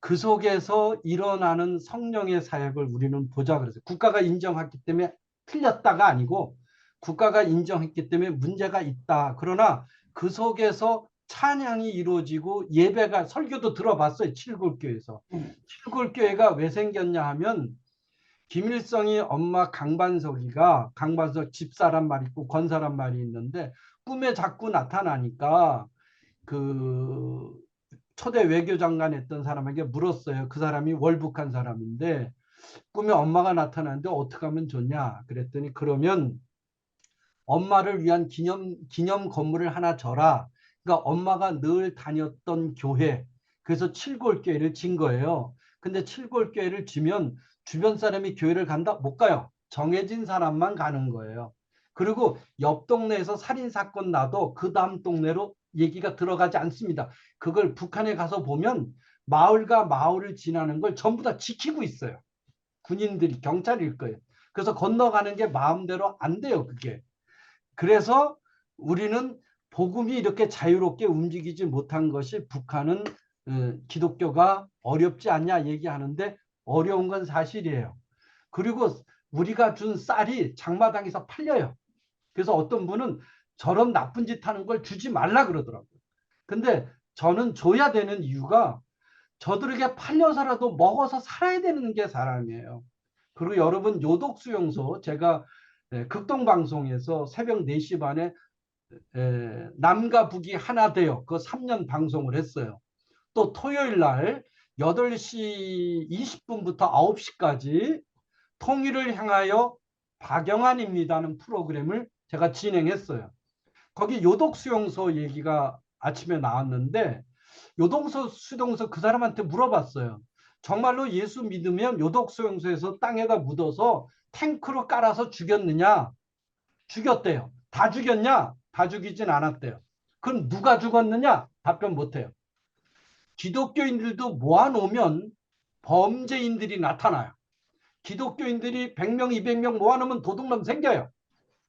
그 속에서 일어나는 성령의 사역을 우리는 보자 그랬어요. 국가가 인정했기 때문에 틀렸다가 아니고 국가가 인정했기 때문에 문제가 있다. 그러나 그 속에서 찬양이 이루어지고 예배가 설교도 들어봤어요. 칠골교에서. 칠골교회가 왜 생겼냐 하면 김일성이 엄마 강반석이가 강반석 집사란 말이 있고 권사란 말이 있는데 꿈에 자꾸 나타나니까 그 초대 외교장관 했던 사람에게 물었어요. 그 사람이 월북한 사람인데 꿈에 엄마가 나타나는데 어떻게 하면 좋냐 그랬더니 그러면 엄마를 위한 기념 건물을 하나 져라. 그러니까 엄마가 늘 다녔던 교회 그래서 칠골교회를 진 거예요. 근데 칠골교회를 지면 주변 사람이 교회를 간다? 못 가요. 정해진 사람만 가는 거예요. 그리고 옆 동네에서 살인사건 나도 그 다음 동네로 얘기가 들어가지 않습니다. 그걸 북한에 가서 보면 마을과 마을을 지나는 걸 전부 다 지키고 있어요. 군인들이 경찰일 거예요. 그래서 건너가는 게 마음대로 안 돼요. 그게. 그래서 우리는 복음이 이렇게 자유롭게 움직이지 못한 것이 북한은 기독교가 어렵지 않냐 얘기하는데 어려운 건 사실이에요. 그리고 우리가 준 쌀이 장마당에서 팔려요. 그래서 어떤 분은 저런 나쁜 짓 하는 걸 주지 말라 그러더라고요. 근데 저는 줘야 되는 이유가 저들에게 팔려서라도 먹어서 살아야 되는 게 사람이에요. 그리고 여러분 요독수용소 제가 극동방송에서 새벽 4시 반에 남과 북이 하나 되어 그 3년 방송을 했어요. 또 토요일 날 8시 20분부터 9시까지 통일을 향하여 박영환입니다는 프로그램을 제가 진행했어요. 거기 요독수용소 얘기가 아침에 나왔는데 요독수용소 그 사람한테 물어봤어요. 정말로 예수 믿으면 요독수용소에서 땅에다 묻어서 탱크로 깔아서 죽였느냐? 죽였대요. 다 죽였냐? 다 죽이진 않았대요. 그럼 누가 죽었느냐? 답변 못해요. 기독교인들도 모아놓으면 범죄인들이 나타나요. 기독교인들이 100명, 200명 모아놓으면 도둑놈 생겨요.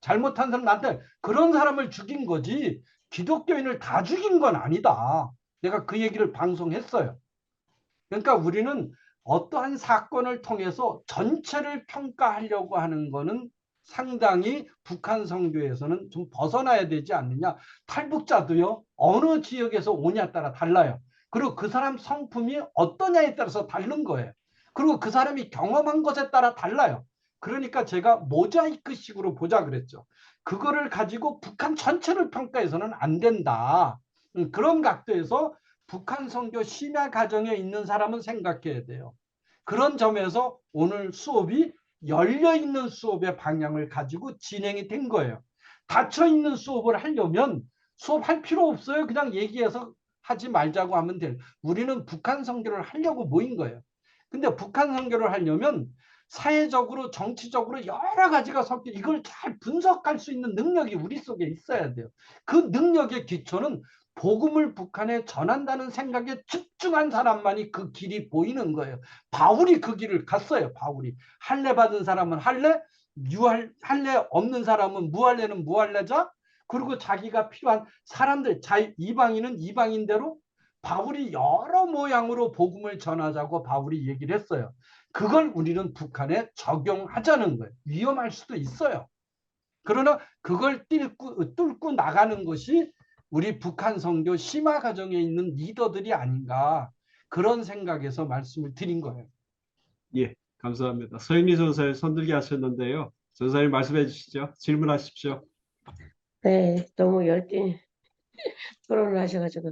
잘못한 사람 나한테 그런 사람을 죽인 거지 기독교인을 다 죽인 건 아니다. 내가 그 얘기를 방송했어요. 그러니까 우리는 어떠한 사건을 통해서 전체를 평가하려고 하는 거는 상당히 북한 선교에서는 좀 벗어나야 되지 않느냐. 탈북자도요. 어느 지역에서 오냐에 따라 달라요. 그리고 그 사람 성품이 어떠냐에 따라서 다른 거예요. 그리고 그 사람이 경험한 것에 따라 달라요. 그러니까 제가 모자이크식으로 보자 그랬죠. 그거를 가지고 북한 전체를 평가해서는 안 된다. 그런 각도에서 북한 선교 심야 과정에 있는 사람은 생각해야 돼요. 그런 점에서 오늘 수업이 열려있는 수업의 방향을 가지고 진행이 된 거예요. 닫혀있는 수업을 하려면 수업할 필요 없어요. 그냥 얘기해서 하지 말자고 하면 돼요. 우리는 북한 선교를 하려고 모인 거예요. 근데 북한 선교를 하려면 사회적으로 정치적으로 여러 가지가 섞여 이걸 잘 분석할 수 있는 능력이 우리 속에 있어야 돼요. 그 능력의 기초는 복음을 북한에 전한다는 생각에 집중한 사람만이 그 길이 보이는 거예요. 바울이 그 길을 갔어요. 바울이 할례 받은 사람은 할례, 할례 없는 사람은 무할례는 무할례자. 그리고 자기가 필요한 사람들, 이방인은 이방인대로 바울이 여러 모양으로 복음을 전하자고 바울이 얘기를 했어요. 그걸 우리는 북한에 적용하자는 거예요. 위험할 수도 있어요. 그러나 그걸 뚫고 나가는 것이 우리 북한 선교 심화 과정에 있는 리더들이 아닌가 그런 생각에서 말씀을 드린 거예요. 예, 감사합니다. 서영리 전사님 손들게 하셨는데요. 전사님 말씀해 주시죠. 질문하십시오. 네, 너무 열띤 토론을 하셔가지고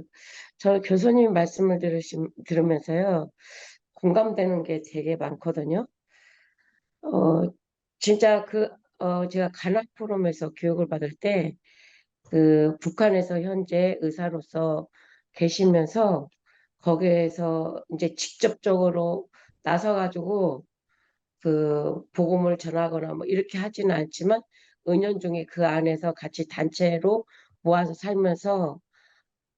저 교수님 말씀을 들으면서요 공감되는 게 되게 많거든요. 진짜 제가 가나 포럼에서 교육을 받을 때 그 북한에서 현재 의사로서 계시면서 거기에서 이제 직접적으로 나서가지고 그 복음을 전하거나 뭐 이렇게 하지는 않지만 은연중에 그 안에서 같이 단체로 모아서 살면서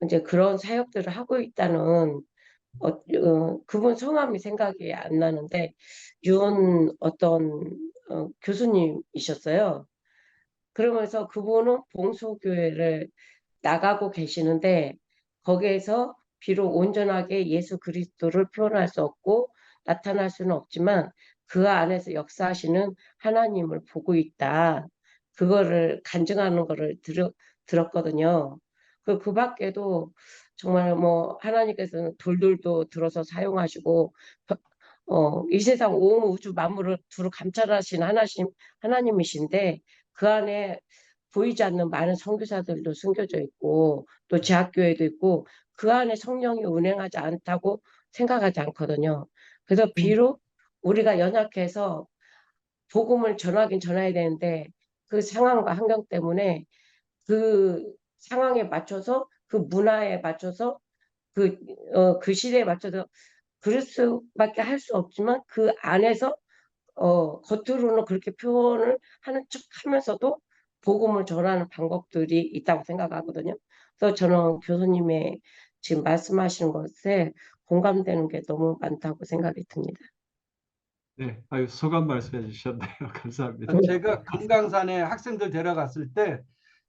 이제 그런 사역들을 하고 있다는 그분 성함이 생각이 안 나는데 윤 어떤 교수님이셨어요. 그러면서 그분은 봉소교회를 나가고 계시는데 거기에서 비록 온전하게 예수 그리스도를 표현할 수 없고 나타날 수는 없지만 그 안에서 역사하시는 하나님을 보고 있다. 그거를 간증하는 거를 들었거든요. 그 밖에도 정말 뭐 하나님께서는 돌돌도 들어서 사용하시고 이 세상 온 우주 만물을 두루 감찰하신 하나님이신데 그 안에 보이지 않는 많은 선교사들도 숨겨져 있고 또 제학교회도 있고 그 안에 성령이 운행하지 않다고 생각하지 않거든요. 그래서 비록 우리가 연약해서 복음을 전하긴 전해야 되는데 그 상황과 환경 때문에 그 상황에 맞춰서 그 문화에 맞춰서 그 시대에 맞춰서 그럴 수밖에 할 수 없지만 그 안에서 겉으로는 그렇게 표현을 하는 척 하면서도 복음을 전하는 방법들이 있다고 생각하거든요. 그래서 저는 교수님의 지금 말씀하시는 것에 공감되는 게 너무 많다고 생각이 듭니다. 네, 아유, 소감 말씀해 주셨네요. 감사합니다. 제가 금강산에 학생들 데려갔을 때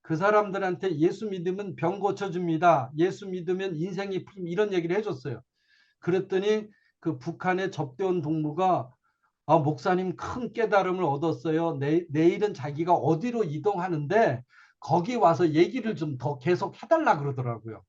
그 사람들한테 예수 믿으면 병 고쳐줍니다. 예수 믿으면 인생이 풀립니다. 이런 얘기를 해줬어요. 그랬더니 그 북한에 접대원 동무가 목사님 큰 깨달음을 얻었어요. 내일은 자기가 어디로 이동하는데 거기 와서 얘기를 좀 더 계속 해달라 그러더라고요.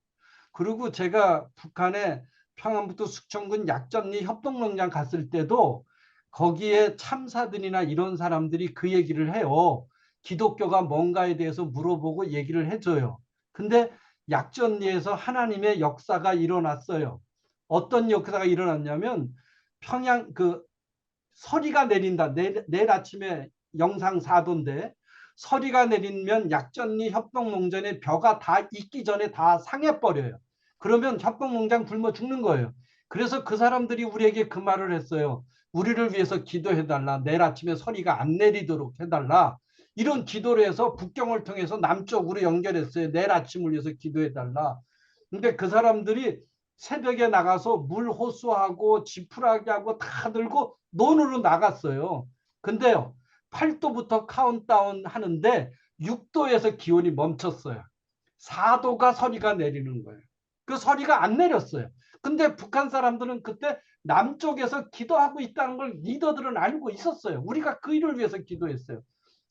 그리고 제가 북한에 평안북도 숙청군 약전리 협동농장 갔을 때도 거기에 참사들이나 이런 사람들이 그 얘기를 해요. 기독교가 뭔가에 대해서 물어보고 얘기를 해줘요. 근데 약전리에서 하나님의 역사가 일어났어요. 어떤 역사가 일어났냐면 평양 서리가 내린다. 내일 아침에 영상 4도인데 서리가 내리면 약전리 협동농장의 벼가 다 익기 전에 다 상해버려요. 그러면 협동농장 굶어 죽는 거예요. 그래서 그 사람들이 우리에게 그 말을 했어요. 우리를 위해서 기도해달라. 내일 아침에 서리가 안 내리도록 해달라. 이런 기도를 해서 북경을 통해서 남쪽으로 연결했어요. 내일 아침을 위해서 기도해달라. 근데 그 사람들이 새벽에 나가서 물 호수하고 지푸라기 하고 다 들고 논으로 나갔어요. 근데요, 8도부터 카운트다운 하는데 6도에서 기온이 멈췄어요. 4도가 서리가 내리는 거예요. 그 서리가 안 내렸어요. 근데 북한 사람들은 그때 남쪽에서 기도하고 있다는 걸 리더들은 알고 있었어요. 우리가 그 일을 위해서 기도했어요.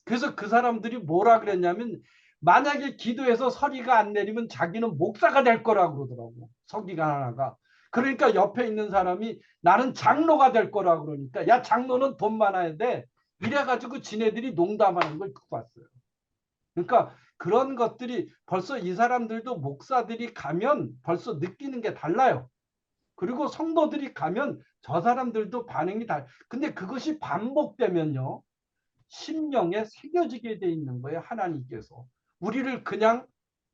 그래서 그 사람들이 뭐라 그랬냐면 만약에 기도해서 서리가 안 내리면 자기는 목사가 될 거라고 그러더라고. 서기가 하나가. 그러니까 옆에 있는 사람이 나는 장로가 될 거라고 그러니까 야 장로는 돈 많아야 돼. 이래가지고 지네들이 농담하는 걸 듣고 왔어요. 그러니까 그런 것들이 벌써 이 사람들도 목사들이 가면 벌써 느끼는 게 달라요. 그리고 성도들이 가면 저 사람들도 반응이 근데 그것이 반복되면요. 심령에 새겨지게 돼 있는 거예요. 하나님께서. 우리를 그냥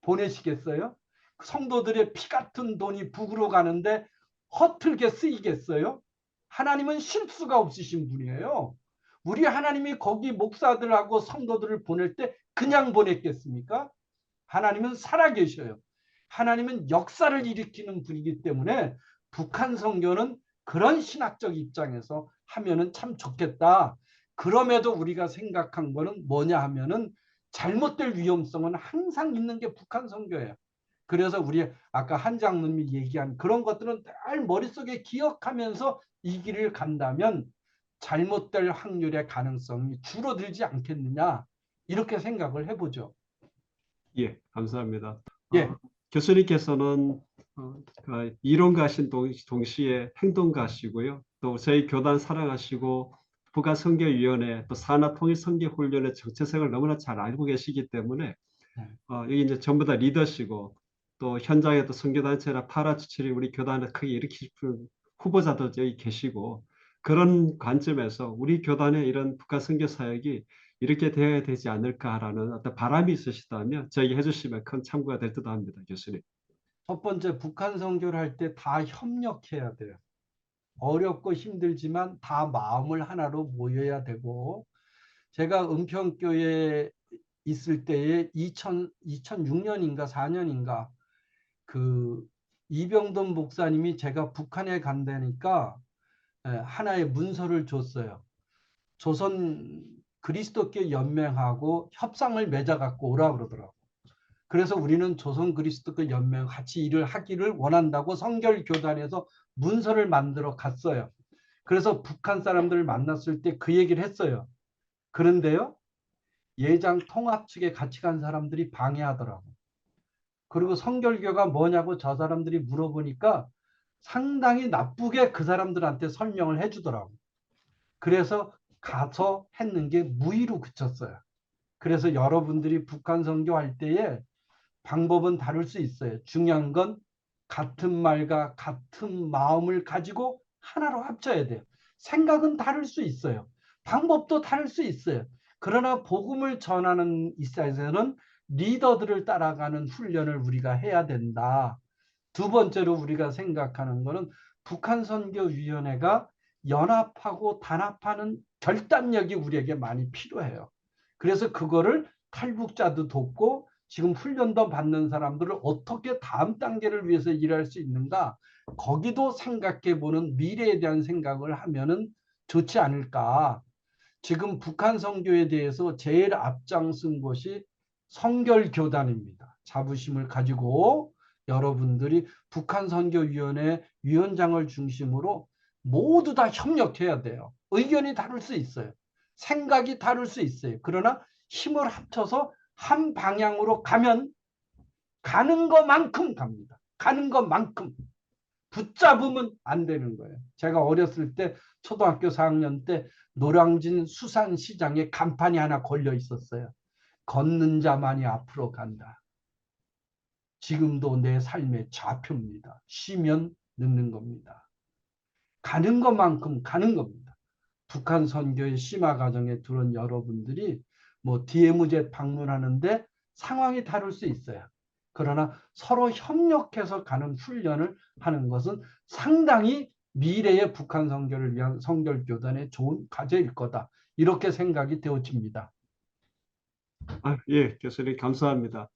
보내시겠어요? 성도들의 피 같은 돈이 북으로 가는데 허틀게 쓰이겠어요? 하나님은 실수가 없으신 분이에요. 우리 하나님이 거기 목사들하고 성도들을 보낼 때 그냥 보냈겠습니까? 하나님은 살아계셔요. 하나님은 역사를 일으키는 분이기 때문에 북한 선교는 그런 신학적 입장에서 하면은 참 좋겠다. 그럼에도 우리가 생각한 거는 뭐냐 하면은 잘못될 위험성은 항상 있는 게 북한 선교예요. 그래서 우리 아까 한 장로님이 얘기한 그런 것들은 늘 머릿속에 기억하면서 이 길을 간다면 잘못될 확률의 가능성이 줄어들지 않겠느냐 이렇게 생각을 해보죠. 예, 감사합니다. 예. 교수님께서는 이론가신 동시에 행동가시고요. 또 저희 교단 사랑하시고 북한선교위원회 또 산하통일선교훈련의 정체성을 너무나 잘 알고 계시기 때문에 여기 이제 전부 다 리더시고 또 현장에 또 선교단체나 파라주치를 우리 교단을 크게 일으키실 후보자도 여기 계시고 그런 관점에서 우리 교단의 이런 북한 선교 사역이 이렇게 되어야 되지 않을까라는 어떤 바람이 있으시다면 저에게 해주시면 큰 참고가 될 듯 합니다, 교수님. 첫 번째 북한 선교를 할 때 다 협력해야 돼요. 어렵고 힘들지만 다 마음을 하나로 모여야 되고 제가 은평교에 있을 때에 2006년인가 4년인가 그 이병돈 목사님이 제가 북한에 간다니까 하나의 문서를 줬어요. 조선 그리스도교 연맹하고 협상을 맺어 갖고 오라 그러더라고. 그래서 우리는 조선 그리스도교 연맹 같이 일을 하기를 원한다고 성결교단에서 문서를 만들어 갔어요. 그래서 북한 사람들을 만났을 때 그 얘기를 했어요. 그런데요, 예장 통합 측에 같이 간 사람들이 방해하더라고. 그리고 성결교가 뭐냐고 저 사람들이 물어보니까 상당히 나쁘게 그 사람들한테 설명을 해주더라고. 그래서 가서 했는 게 무의로 그쳤어요. 그래서 여러분들이 북한 선교할 때에 방법은 다를 수 있어요. 중요한 건 같은 말과 같은 마음을 가지고 하나로 합쳐야 돼요. 생각은 다를 수 있어요. 방법도 다를 수 있어요. 그러나 복음을 전하는 입장에서는 리더들을 따라가는 훈련을 우리가 해야 된다. 두 번째로 우리가 생각하는 것은 북한 선교위원회가 연합하고 단합하는 결단력이 우리에게 많이 필요해요. 그래서 그거를 탈북자도 돕고 지금 훈련도 받는 사람들을 어떻게 다음 단계를 위해서 일할 수 있는가, 거기도 생각해보는 미래에 대한 생각을 하면은 좋지 않을까. 지금 북한 선교에 대해서 제일 앞장선 것이 성결교단입니다. 자부심을 가지고 여러분들이 북한 선교위원회 위원장을 중심으로 모두 다 협력해야 돼요. 의견이 다를 수 있어요. 생각이 다를 수 있어요. 그러나 힘을 합쳐서 한 방향으로 가면 가는 것만큼 갑니다. 가는 것만큼. 붙잡으면 안 되는 거예요. 제가 어렸을 때 초등학교 4학년 때 노량진 수산시장에 간판이 하나 걸려 있었어요. 걷는 자만이 앞으로 간다. 지금도 내 삶의 좌표입니다. 쉬면 늦는 겁니다. 가는 것만큼 가는 겁니다. 북한 선교의 심화 과정에 들어온 여러분들이 뭐 DMZ 방문하는데 상황이 다를 수 있어요. 그러나 서로 협력해서 가는 훈련을 하는 것은 상당히 미래의 북한 선교를 위한 성결교단의 좋은 과제일 거다. 이렇게 생각이 되어집니다. 예, 교수님 감사합니다.